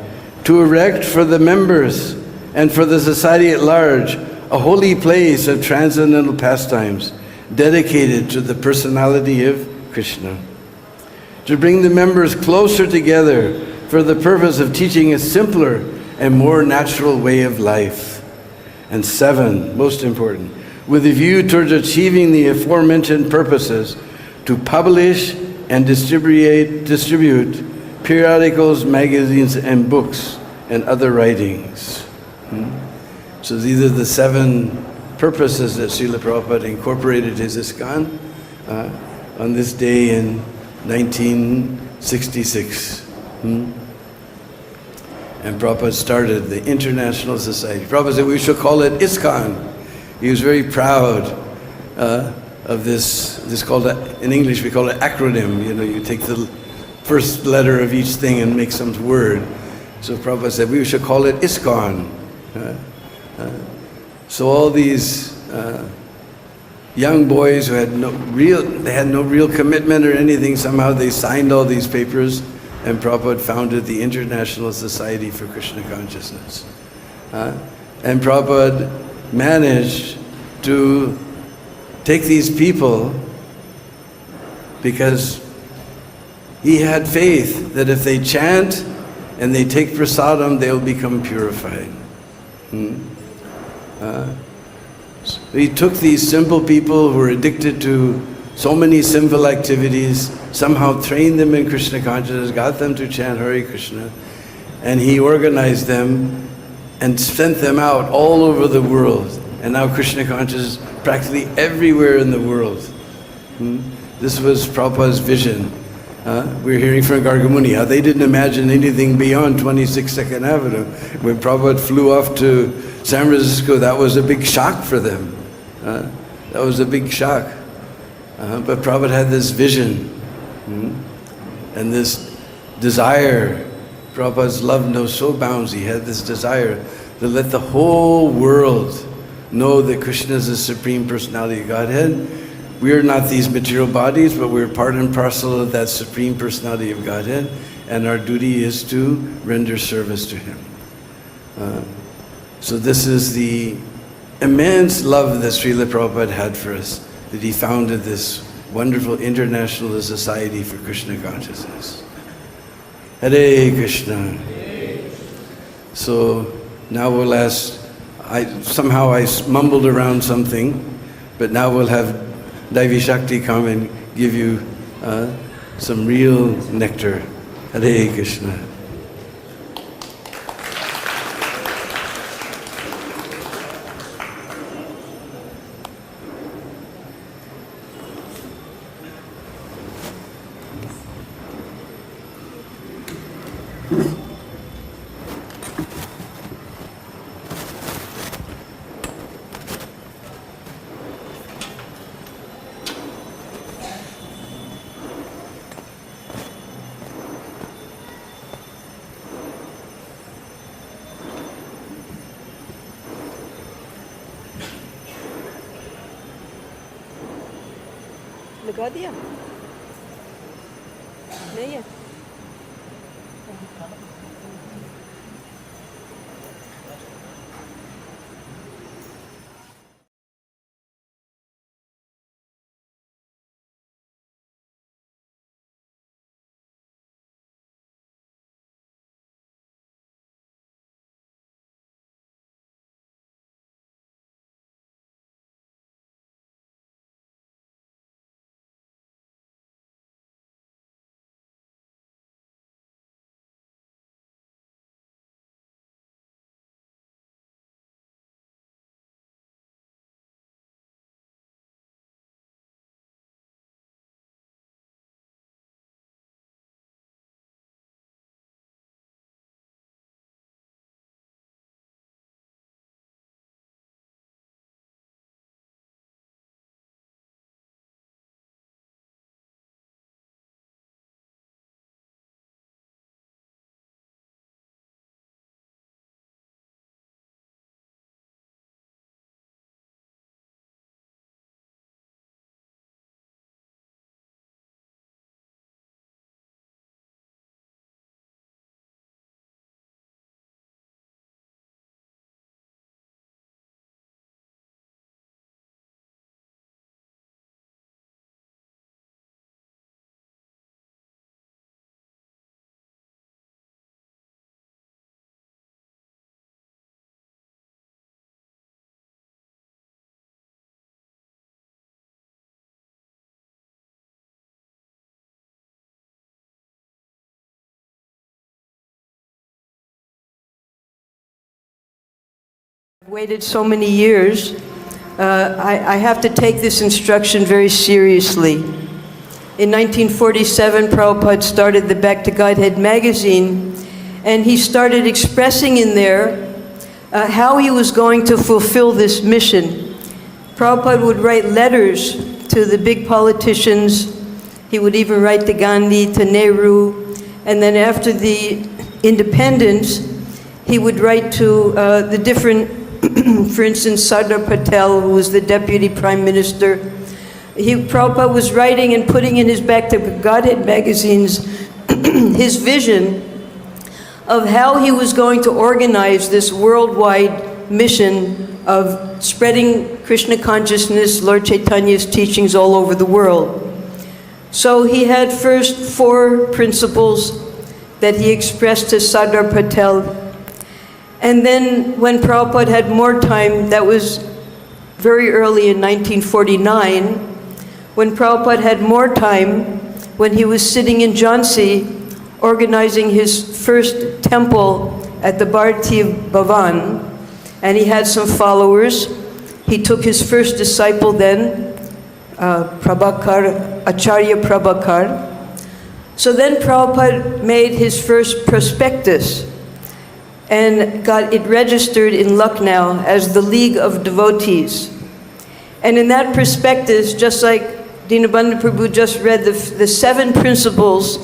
To erect for the members and for the society at large a holy place of transcendental pastimes dedicated to the personality of Krishna. To bring the members closer together for the purpose of teaching a simpler and more natural way of life. And 7, most important, with a view towards achieving the aforementioned purposes, to publish and distribute periodicals, magazines, and books, and other writings. So these are the 7 purposes that Srila Prabhupada incorporated his ISKCON on this day in 1966. And Prabhupada started the International Society. Prabhupada said we should call it ISKCON. He was very proud of this. This called, in English we call it acronym. You know, you take the first letter of each thing and make some word. So Prabhupada said we should call it ISKCON. So all these young boys who had no real commitment or anything, somehow they signed all these papers, and Prabhupada founded the International Society for Krishna Consciousness. And Prabhupada managed to take these people because he had faith that if they chant and they take prasadam, they'll become purified. So he took these simple people who were addicted to so many sinful activities, somehow trained them in Krishna consciousness, got them to chant Hare Krishna, and he organized them and sent them out all over the world. And now Krishna consciousness practically everywhere in the world. This was Prabhupada's vision. We're hearing from Gargamuni how they didn't imagine anything beyond 26 Second Avenue. When Prabhupada flew off to San Francisco, that was a big shock for them. That was a big shock. But Prabhupada had this vision and this desire. Prabhupada's love knows no bounds. He had this desire to let the whole world know that Krishna is the Supreme Personality of Godhead. We are not these material bodies, but we're part and parcel of that Supreme Personality of Godhead, and our duty is to render service to Him. So this is the immense love that Srila Prabhupada had for us, that he founded this wonderful International Society for Krishna Consciousness. Hare Krishna. So now we'll ask, somehow I mumbled around something, but now we'll have Daivi Shakti come and give you some real nectar. Hare Krishna. लगा दिया नहीं है Waited so many years, I have to take this instruction very seriously. In 1947, Prabhupada started the Back to Godhead magazine, and he started expressing in there how he was going to fulfill this mission. Prabhupada would write letters to the big politicians. He would even write to Gandhi, to Nehru, and then after the independence, he would write to the different, for instance, Sardar Patel, who was the deputy prime minister. Prabhupada was writing and putting in his Back to Godhead magazines his vision of how he was going to organize this worldwide mission of spreading Krishna consciousness, Lord Chaitanya's teachings all over the world. So he had first 4 principles that he expressed to Sardar Patel. And then when Prabhupada had more time, that was very early in 1949, when Prabhupada had more time, when he was sitting in Jhansi organizing his first temple at the Bharati Bhavan, and he had some followers. He took his first disciple then, Prabhakar, Acharya Prabhakar. So then Prabhupada made his first prospectus and got it registered in Lucknow as the League of Devotees. And in that prospectus, just like Dinabandhu Prabhu just read the 7 principles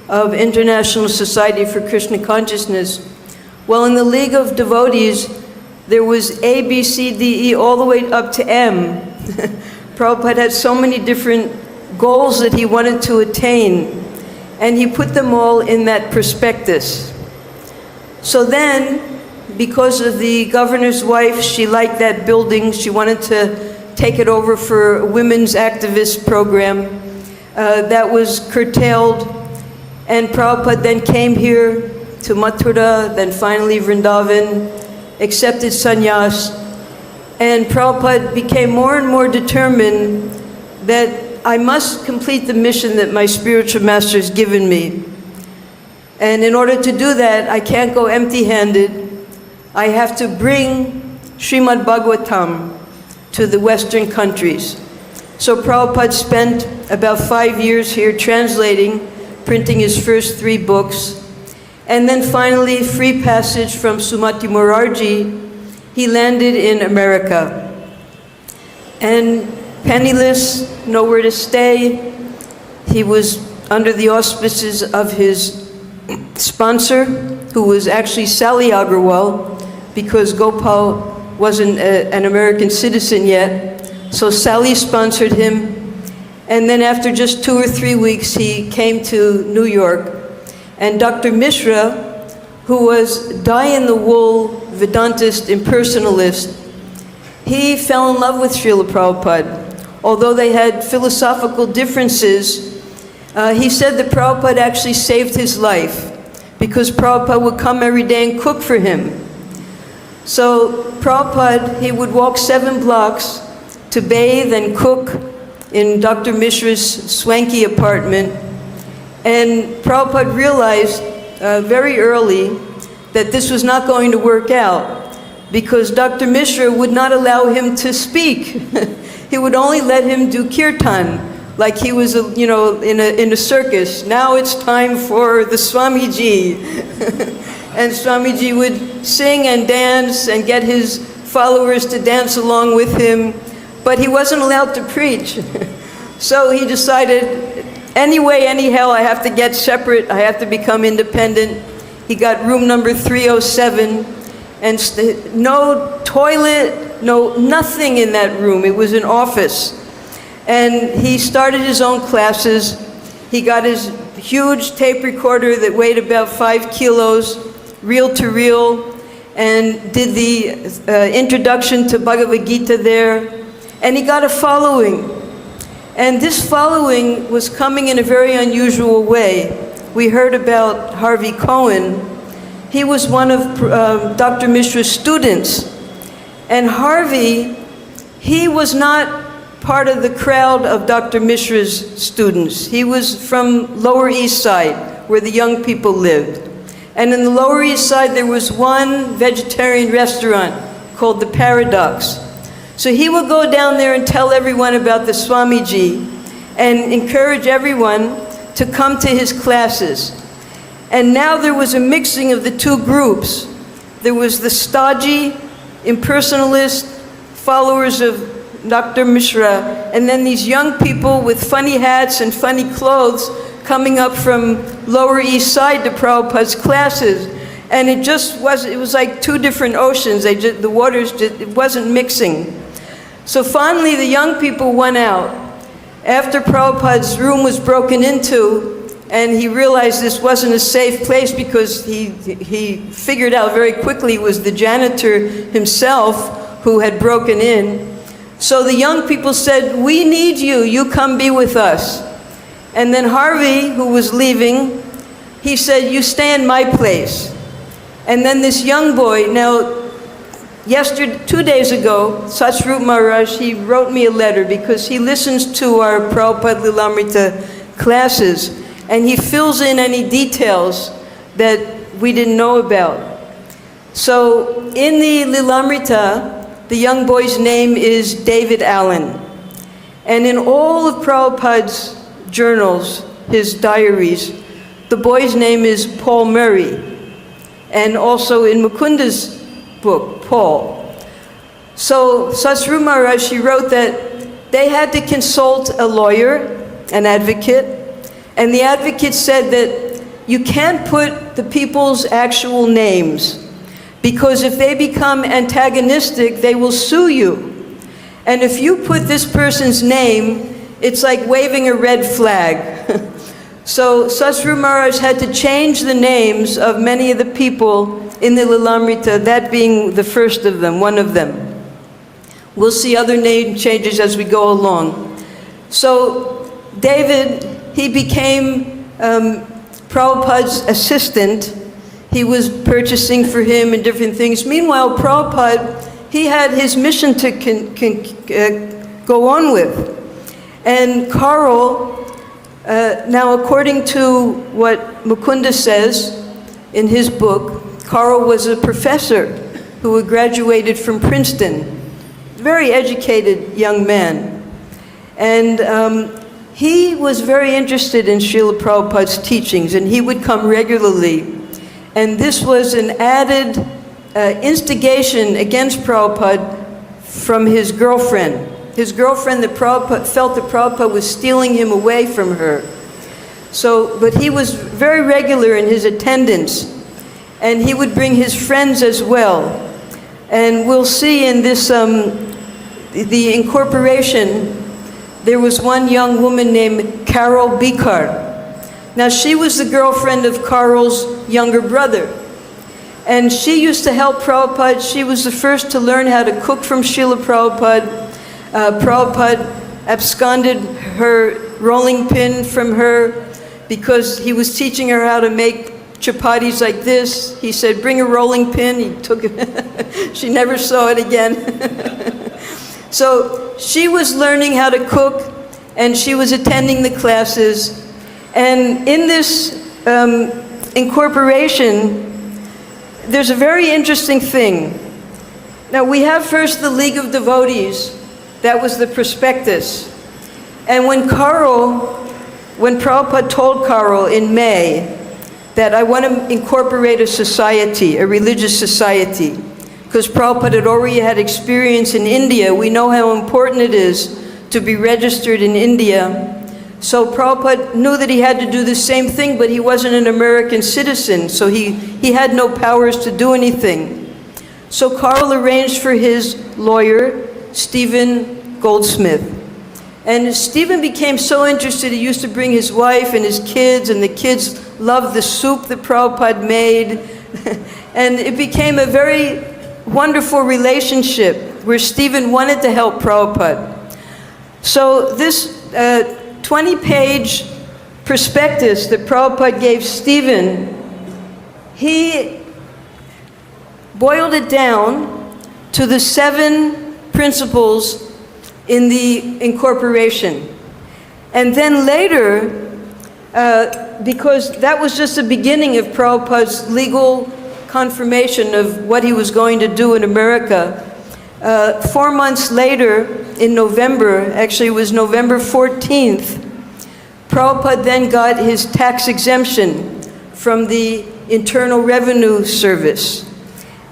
of International Society for Krishna Consciousness, well, in the League of Devotees, there was A, B, C, D, E, all the way up to M. Prabhupada had so many different goals that he wanted to attain, and he put them all in that prospectus. So then, because of the governor's wife, she liked that building, she wanted to take it over for a women's activist program. That was curtailed, and Prabhupada then came here to Mathura, then finally Vrindavan, accepted sannyas, and Prabhupada became more and more determined that I must complete the mission that my spiritual master has given me. And in order to do that, I can't go empty-handed. I have to bring Srimad Bhagavatam to the Western countries. So Prabhupada spent about 5 years here translating, printing his first 3 books. And then finally, free passage from Sumati Morarji, he landed in America. And penniless, nowhere to stay, he was under the auspices of his sponsor, who was actually Sally Agarwal, because Gopal wasn't an American citizen yet. So Sally sponsored him. And then after just 2 or 3 weeks, he came to New York. And Dr. Mishra, who was die-in-the-wool Vedantist impersonalist, he fell in love with Srila Prabhupada. Although they had philosophical differences, he said that Prabhupada actually saved his life, because Prabhupada would come every day and cook for him. So Prabhupada, he would walk 7 blocks to bathe and cook in Dr. Mishra's swanky apartment. And Prabhupada realized very early that this was not going to work out, because Dr. Mishra would not allow him to speak. He would only let him do kirtan, like he was, in a circus. Now it's time for the Swamiji. And Swamiji would sing and dance and get his followers to dance along with him, but he wasn't allowed to preach. So he decided, anyway, anyhow, I have to get separate, I have to become independent. He got room number 307, and no toilet, nothing in that room. It was an office. And he started his own classes. He got his huge tape recorder that weighed about 5 kilos, reel to reel, and did the introduction to Bhagavad-Gita there. And he got a following. And this following was coming in a very unusual way. We heard about Harvey Cohen. He was one of Dr. Mishra's students. And Harvey, he was not part of the crowd of Dr. Mishra's students. He was from Lower East Side, where the young people lived. And in the Lower East Side, there was one vegetarian restaurant called The Paradox. So he would go down there and tell everyone about the Swamiji and encourage everyone to come to his classes. And now there was a mixing of the two groups. There was the stodgy, impersonalist followers of Dr. Mishra, and then these young people with funny hats and funny clothes coming up from Lower East Side to Prabhupada's classes. And it was like two different oceans. The waters it wasn't mixing. So finally the young people went out after Prabhupada's room was broken into, and he realized this wasn't a safe place because he figured out very quickly it was the janitor himself who had broken in. So the young people said, "We need you, you come be with us." And then Harvey, who was leaving, he said, "You stay in my place." And then this young boy, now 2 days ago, Satsvarup Maharaj, he wrote me a letter because he listens to our Prabhupada Lilamrita classes and he fills in any details that we didn't know about. So in the Lilamrita, the young boy's name is David Allen. And in all of Prabhupada's journals, his diaries, the boy's name is Paul Murray. And also in Mukunda's book, Paul. So Satsvarup Maharaj, she wrote that they had to consult a lawyer, an advocate, and the advocate said that you can't put the people's actual names because if they become antagonistic, they will sue you. And if you put this person's name, it's like waving a red flag. So Satsvarup Maharaj had to change the names of many of the people in the Lilamrita, that being the first of them, one of them. We'll see other name changes as we go along. So David, he became Prabhupada's assistant. He was purchasing for him and different things. Meanwhile, Prabhupada, he had his mission to go on with. And Karl, now according to what Mukunda says in his book, Karl was a professor who had graduated from Princeton, very educated young man. And he was very interested in Srila Prabhupada's teachings, and he would come regularly. And this was an added instigation against Prabhupada from his girlfriend. His girlfriend that felt that Prabhupada was stealing him away from her. So, but he was very regular in his attendance, and he would bring his friends as well. And we'll see in this, the incorporation, there was one young woman named Carol Bikar. Now she was the girlfriend of Karl's younger brother. And she used to help Prabhupada. She was the first to learn how to cook from Srila Prabhupada. Prabhupada absconded her rolling pin from her because he was teaching her how to make chapatis like this. He said, "Bring a rolling pin." He took it. She never saw it again. So she was learning how to cook, and she was attending the classes. And in this incorporation, there's a very interesting thing. Now we have first the League of Devotees. That was the prospectus. And when Prabhupada told Karl in May that I want to incorporate a society, a religious society, because Prabhupada had already had experience in India. We know how important it is to be registered in India. So Prabhupada knew that he had to do the same thing, but he wasn't an American citizen, so he had no powers to do anything. So Karl arranged for his lawyer, Stephen Goldsmith. And Stephen became so interested, he used to bring his wife and his kids, and the kids loved the soup that Prabhupada made. And it became a very wonderful relationship where Stephen wanted to help Prabhupada. So this 20-page prospectus that Prabhupada gave Stephen, he boiled it down to the 7 principles in the incorporation. And then later, because that was just the beginning of Prabhupada's legal confirmation of what he was going to do in America. 4 months later, in November, actually it was November 14th, Prabhupada then got his tax exemption from the Internal Revenue Service.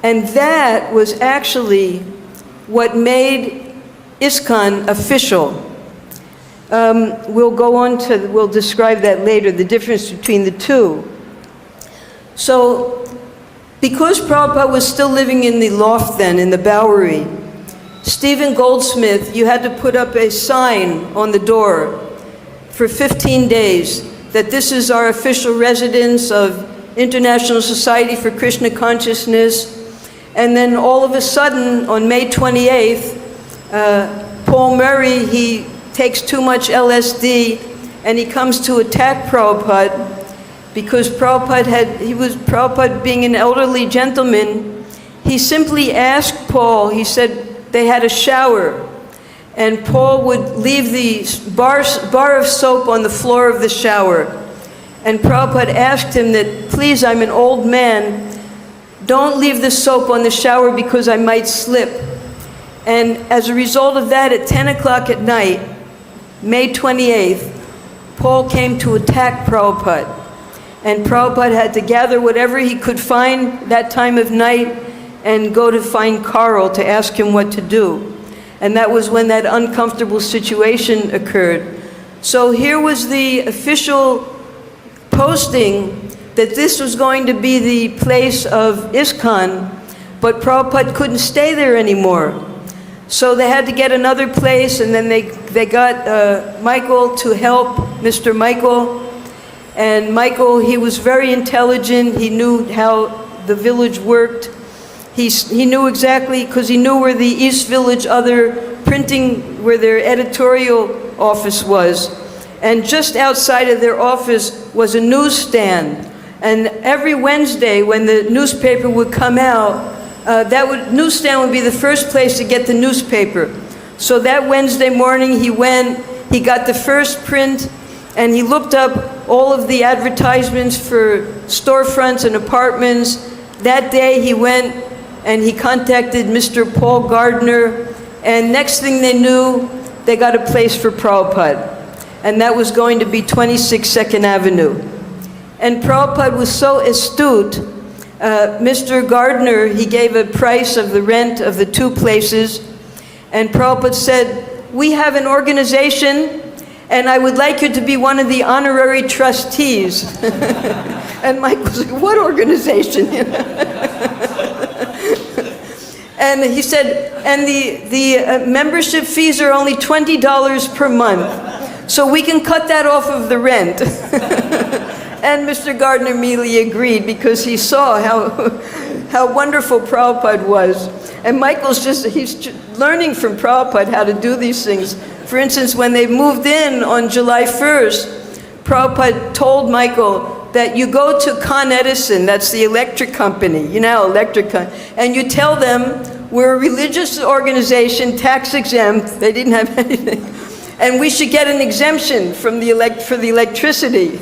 And that was actually what made ISKCON official. We'll describe that later, the difference between the two. So, because Prabhupada was still living in the loft then, in the Bowery, Stephen Goldsmith, you had to put up a sign on the door for 15 days that this is our official residence of International Society for Krishna Consciousness. And then all of a sudden, on May 28th, Paul Murray, he takes too much LSD and he comes to attack Prabhupada because Prabhupada being an elderly gentleman, he simply asked Paul, he said they had a shower, and Paul would leave the bar of soap on the floor of the shower. And Prabhupada asked him that, please, I'm an old man, don't leave the soap on the shower because I might slip. And as a result of that, at 10 o'clock at night, May 28th, Paul came to attack Prabhupada. And Prabhupada had to gather whatever he could find that time of night and go to find Carl to ask him what to do. And that was when that uncomfortable situation occurred. So here was the official posting that this was going to be the place of ISKCON, but Prabhupada couldn't stay there anymore. So they had to get another place, and then they got Michael to help, Mr. Michael. And Michael, he was very intelligent. He knew how the village worked. He knew exactly, because he knew where the East Village other printing, where their editorial office was. And just outside of their office was a newsstand. And every Wednesday when the newspaper would come out, newsstand would be the first place to get the newspaper. So that Wednesday morning he went, he got the first print, and he looked up all of the advertisements for storefronts and apartments. That day he went and he contacted Mr. Paul Gardner, and next thing they knew, they got a place for Prabhupada. And that was going to be 26 Second Avenue. And Prabhupada was so astute. Mr. Gardner, he gave a price of the rent of the two places, and Prabhupada said, we have an organization, and I would like you to be one of the honorary trustees. And Mike was like, what organization? And he said, and the membership fees are only $20 per month, so we can cut that off of the rent. And Mr. Gardner immediately agreed because he saw how wonderful Prabhupada was. And Michael's he's learning from Prabhupada how to do these things. For instance, when they moved in on July 1st, Prabhupada told Michael that you go to Con Edison, that's the electric company, and you tell them we're a religious organization, tax exempt, they didn't have anything, and we should get an exemption from for the electricity.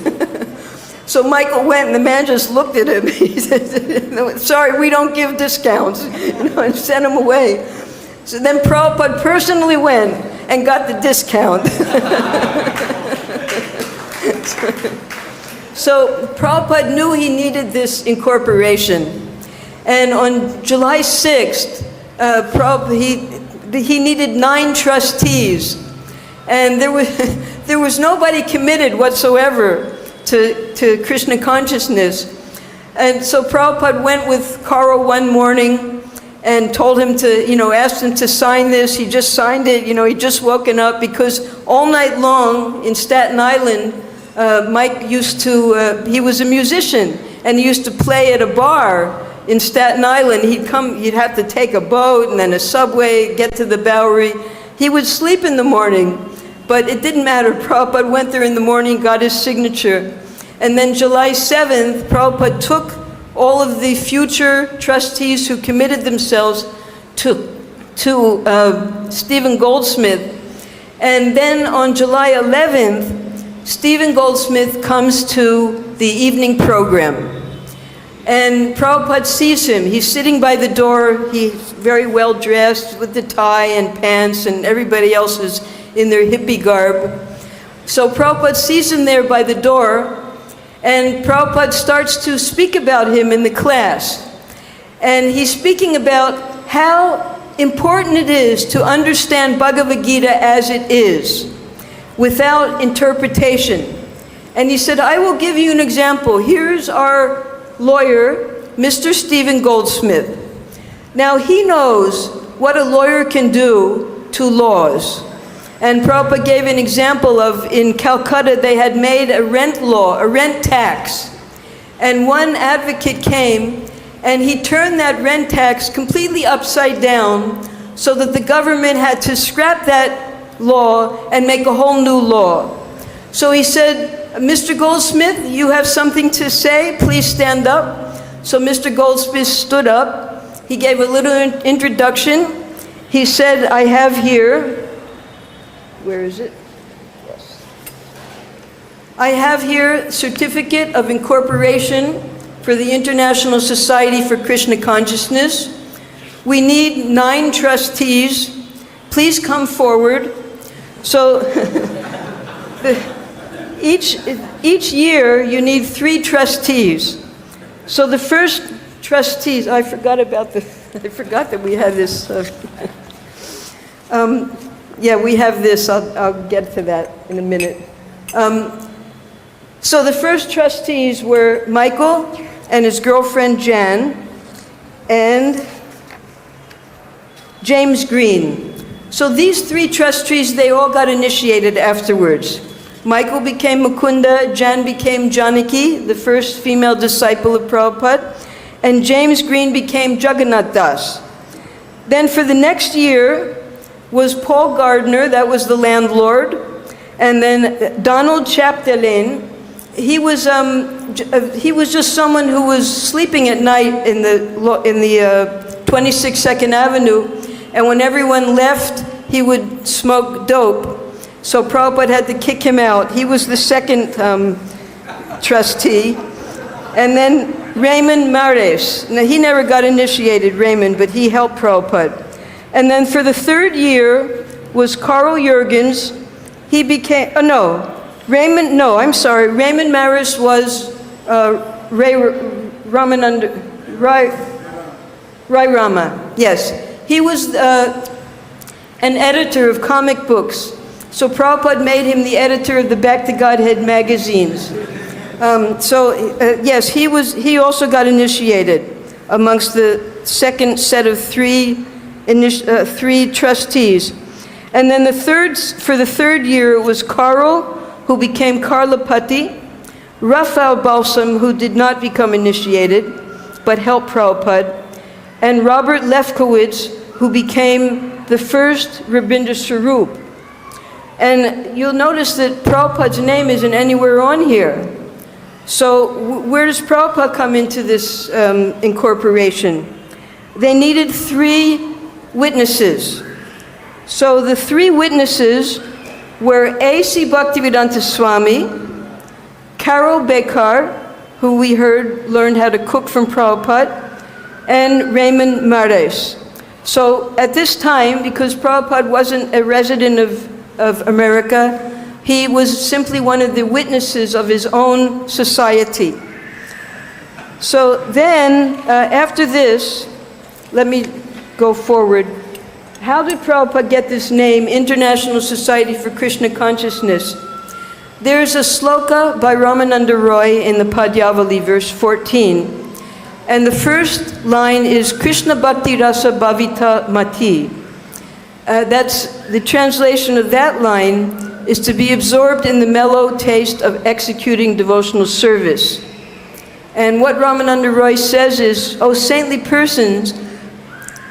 So Michael went, and the man just looked at him. He said, sorry, we don't give discounts, and sent him away. So then Prabhupada personally went and got the discount. So Prabhupada knew he needed this incorporation. And on July 6th, he needed 9 trustees. And there was nobody committed whatsoever to Krishna consciousness. And so Prabhupada went with Carl one morning and told him to, asked him to sign this. He just signed it, he'd just woken up, because all night long in Staten Island, Mike he was a musician, and he used to play at a bar in Staten Island. He'd have to take a boat and then a subway, get to the Bowery. He would sleep in the morning, but it didn't matter. Prabhupada went there in the morning, got his signature. And then July 7th, Prabhupada took all of the future trustees who committed themselves to Stephen Goldsmith. And then on July 11th, Stephen Goldsmith comes to the evening program. And Prabhupada sees him. He's sitting by the door. He's very well dressed with the tie and pants, and everybody else is in their hippie garb. So Prabhupada sees him there by the door, and Prabhupada starts to speak about him in the class. And he's speaking about how important it is to understand Bhagavad-Gita as it is, without interpretation. And he said, I will give you an example. Here's our lawyer, Mr. Stephen Goldsmith. Now he knows what a lawyer can do to laws. And Prabhupada gave an example of, in Calcutta, they had made a rent law, a rent tax. And one advocate came and he turned that rent tax completely upside down so that the government had to scrap that law and make a whole new law. So he said, Mr. Goldsmith, you have something to say? Please stand up. So Mr. Goldsmith stood up. He gave a little introduction. He said, I have here, where is it? Yes. I have here certificate of incorporation for the International Society for Krishna Consciousness. We need 9 trustees. Please come forward. So each year you need 3 trustees. So the first trustees, I forgot that we had this. Yeah, we have this. I'll get to that in a minute. So the first trustees were Michael and his girlfriend Jan and James Green. So these 3 trustees, they all got initiated afterwards. Michael became Mukunda, Jan became Janaki, the first female disciple of Prabhupada, and James Green became Jagannath Das. Then for the next year was Paul Gardner, that was the landlord, and then Donald Chapdelaine. He was just someone who was sleeping at night in the 26 Second Avenue, and when everyone left, he would smoke dope. So Prabhupada had to kick him out. He was the second trustee. And then Raymond Mares. Now, he never got initiated, Raymond, but he helped Prabhupada. And then for the 3rd year was Carl Jurgens. He became, Raymond Maris was Rai Rama. Yes. He was an editor of comic books. So Prabhupada made him the editor of the Back to Godhead magazines. Yes, he also got initiated amongst the second set of 3 trustees. And then for the 3rd year, it was Carl, who became Karlapati, Raphael Balsam, who did not become initiated, but helped Prabhupada, and Robert Lefkowitz, who became the first Rabindra Sarup. And you'll notice that Prabhupada's name isn't anywhere on here. So where does Prabhupada come into this incorporation? They needed 3 witnesses. So the 3 witnesses were A.C. Bhaktivedanta Swami, Carol Bekar, who we learned how to cook from Prabhupada, and Raymond Mares. So at this time, because Prabhupada wasn't a resident of America, he was simply one of the witnesses of his own society. So then, after this, let me go forward. How did Prabhupada get this name, International Society for Krishna Consciousness? There's a sloka by Ramananda Roy in the Padyavali, verse 14. And the first line is Krishna Bhakti Rasa Bhavita Mati. That's the translation of that line is to be absorbed in the mellow taste of executing devotional service. And what Ramananda Roy says is, O saintly persons,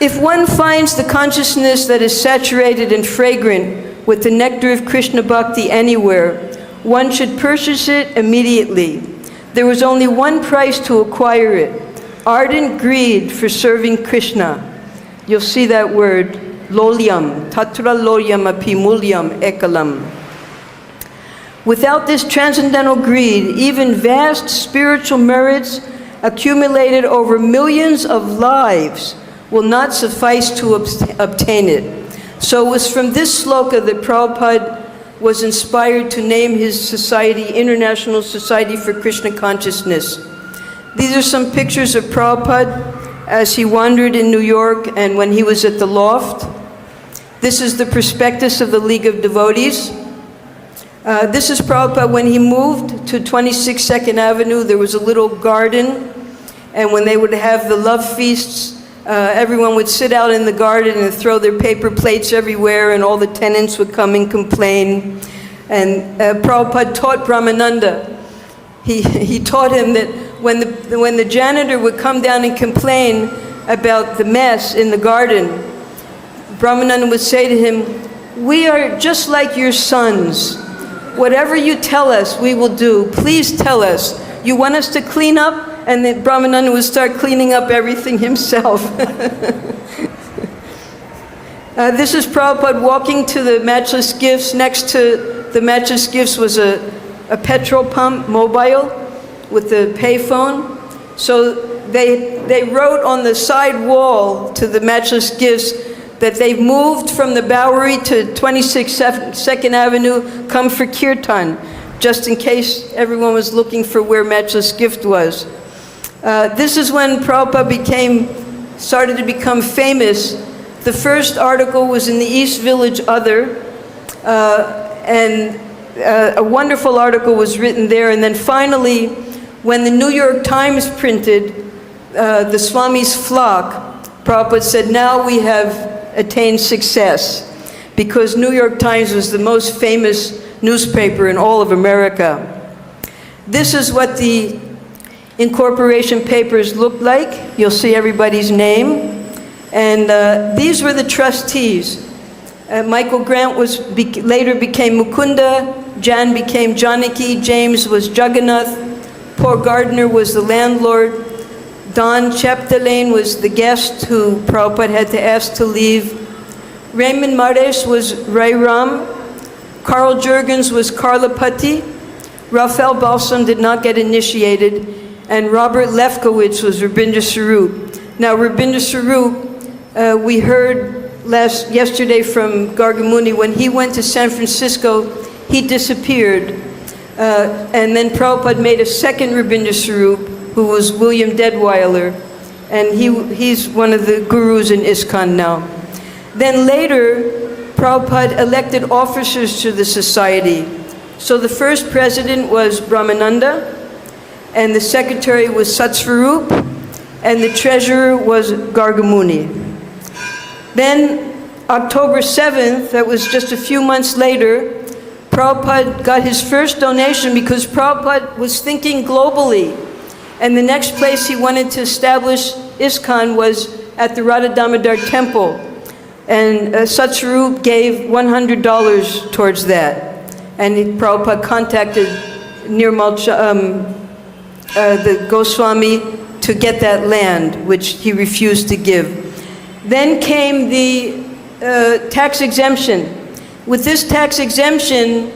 if one finds the consciousness that is saturated and fragrant with the nectar of Krishna Bhakti anywhere, one should purchase it immediately. There was only one price to acquire it, ardent greed for serving Krishna. You'll see that word, lolyam, tatra lolyam api mulyam ekalam. Without this transcendental greed, even vast spiritual merits accumulated over millions of lives will not suffice to obtain it. So it was from this sloka that Prabhupada was inspired to name his society International Society for Krishna Consciousness. These are some pictures of Prabhupada as he wandered in New York and when he was at the loft. This is the prospectus of the League of Devotees. This is Prabhupada when he moved to 26 2nd Avenue. There was a little garden, and when they would have the love feasts, everyone would sit out in the garden and throw their paper plates everywhere, and all the tenants would come and complain. And Prabhupada taught Brahmananda. He taught him that when the janitor would come down and complain about the mess in the garden, Brahmananda would say to him, "We are just like your sons. Whatever you tell us, we will do. Please tell us. You want us to clean up?" And then Brahmananda would start cleaning up everything himself. This is Prabhupada walking to the Matchless Gifts. Next to the Matchless Gifts was a petrol pump, mobile, with the payphone. So they wrote on the side wall to the Matchless Gifts that they've moved from the Bowery to 26 2nd Avenue, come for Kirtan, just in case everyone was looking for where Matchless Gift was. This is when Prabhupada started to become famous. The first article was in the East Village Other, and a wonderful article was written there. And then finally, when the New York Times printed the Swami's flock, Prabhupada said, "Now we have attained success," because New York Times was the most famous newspaper in all of America. This is what the incorporation papers looked like. You'll see everybody's name. And these were the trustees. Michael Grant later became Mukunda, Jan became Janaki, James was Jagannath, Paul Gardner was the landlord, Don Chapdelaine was the guest who Prabhupada had to ask to leave, Raymond Mares was Rai Ram, Carl Jurgens was Karlapati, Raphael Balsam did not get initiated, and Robert Lefkowitz was Rabindra Swarup. Now Rabindra Swarup, we heard yesterday from Gargamuni, when he went to San Francisco, he disappeared. And then Prabhupada made a second Rabindra Swarup, who was William Deadweiler, and he's one of the gurus in ISKCON now. Then later, Prabhupada elected officers to the society. So the first president was Brahmananda, and the secretary was Satsvarup, and the treasurer was Gargamuni. Then October 7th, that was just a few months later, Prabhupada got his first donation because Prabhupada was thinking globally. And the next place he wanted to establish ISKCON was at the Radha Damodar temple. And Satsvarup gave $100 towards that. And Prabhupada contacted Nirmal, the Goswami, to get that land, which he refused to give. Then came the tax exemption. With this tax exemption,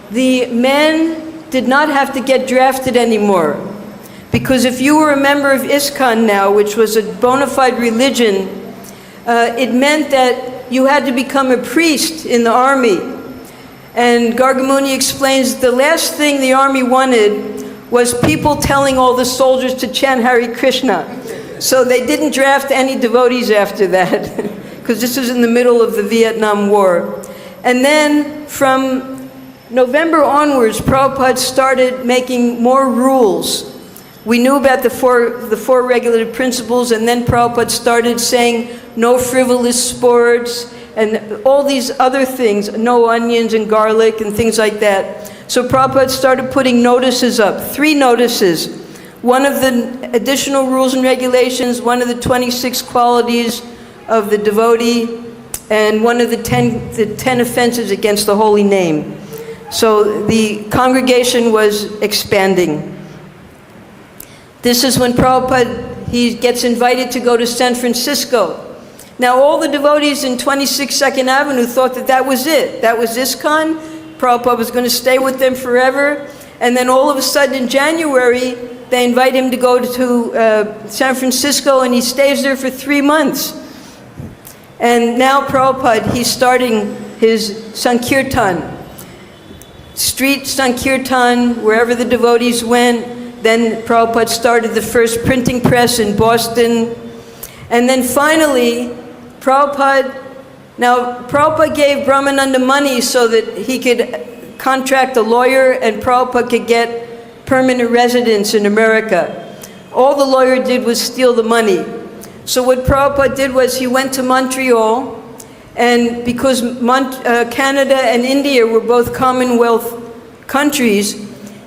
the men did not have to get drafted anymore. Because if you were a member of ISKCON now, which was a bona fide religion, it meant that you had to become a priest in the army. And Gargamuni explains the last thing the army wanted was people telling all the soldiers to chant Hare Krishna. So they didn't draft any devotees after that, because this was in the middle of the Vietnam War. And then from November onwards, Prabhupada started making more rules. We knew about the four regulative principles, and then Prabhupada started saying no frivolous sports and all these other things, no onions and garlic and things like that. So Prabhupada started putting notices up, 3 notices. One of the additional rules and regulations, one of the 26 qualities of the devotee, and one of the 10 offenses against the holy name. So the congregation was expanding. This is when Prabhupada, he gets invited to go to San Francisco. Now all the devotees in 26 2nd Avenue thought that that was it. That was ISKCON. Prabhupada was going to stay with them forever. And then all of a sudden in January, they invite him to go to San Francisco, and he stays there for 3 months. And now Prabhupada, he's starting his Sankirtan, street Sankirtan, wherever the devotees went. Then Prabhupada started the first printing press in Boston. And then finally, Prabhupada gave Brahmananda money so that he could contract a lawyer and Prabhupada could get permanent residence in America. All the lawyer did was steal the money. So what Prabhupada did was he went to Montreal, and because Canada and India were both Commonwealth countries,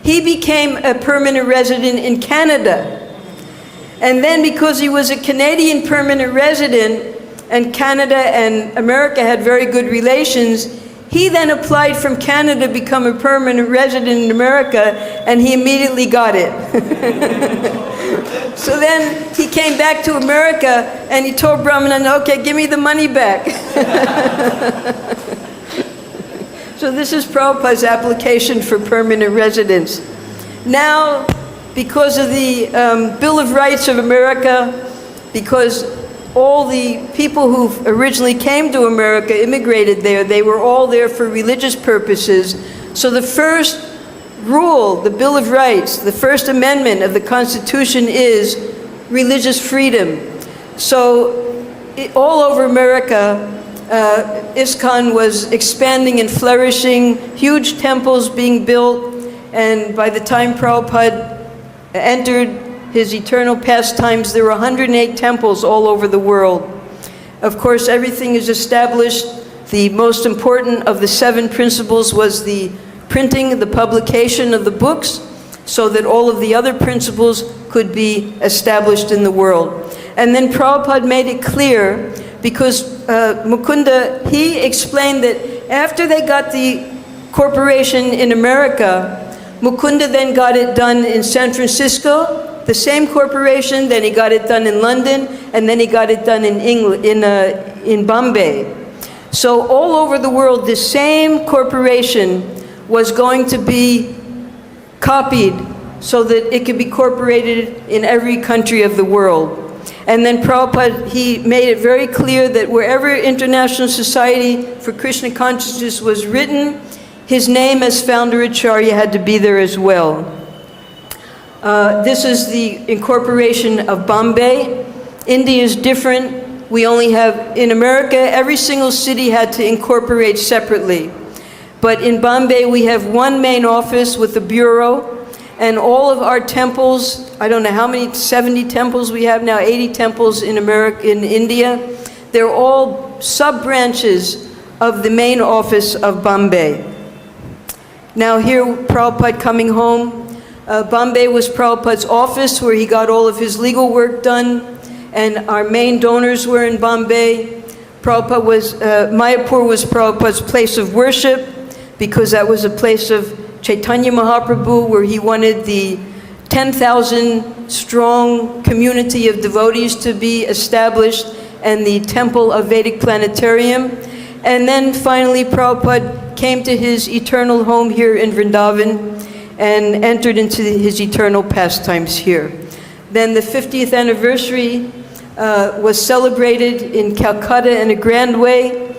he became a permanent resident in Canada. And then because he was a Canadian permanent resident, and Canada and America had very good relations, he then applied from Canada to become a permanent resident in America, and he immediately got it. So then he came back to America, and he told Brahmananda, okay, give me the money back. So this is Prabhupada's application for permanent residence. Now, because of the Bill of Rights of America, because all the people who originally came to America immigrated there, they were all there for religious purposes. So the first rule, the Bill of Rights, the First Amendment of the Constitution is religious freedom. So all over America, ISKCON was expanding and flourishing, huge temples being built, and by the time Prabhupada entered his eternal pastimes, there were 108 temples all over the world. Of course, everything is established. The most important of the 7 principles was the printing, the publication of the books, so that all of the other principles could be established in the world. And then Prabhupada made it clear, because Mukunda, he explained that after they got the corporation in America, Mukunda then got it done in San Francisco, the same corporation, then he got it done in London, and then he got it done in England, in Bombay. So all over the world, the same corporation was going to be copied so that it could be incorporated in every country of the world. And then Prabhupada, he made it very clear that wherever International Society for Krishna Consciousness was written, his name as founder Acharya had to be there as well. This is the incorporation of Bombay. India is different. We only have, in America, every single city had to incorporate separately. But in Bombay, we have one main office with a bureau, and all of our temples, I don't know how many, 70 temples we have now, 80 temples in America, in India, they're all sub-branches of the main office of Bombay. Now here, Prabhupada coming home. Bombay was Prabhupada's office where he got all of his legal work done, and our main donors were in Bombay. Mayapur was Prabhupada's place of worship, because that was a place of Chaitanya Mahaprabhu, where he wanted the 10,000 strong community of devotees to be established, and the temple of Vedic Planetarium. And then finally Prabhupada came to his eternal home here in Vrindavan and entered into his eternal pastimes here. Then the 50th anniversary was celebrated in Calcutta in a grand way.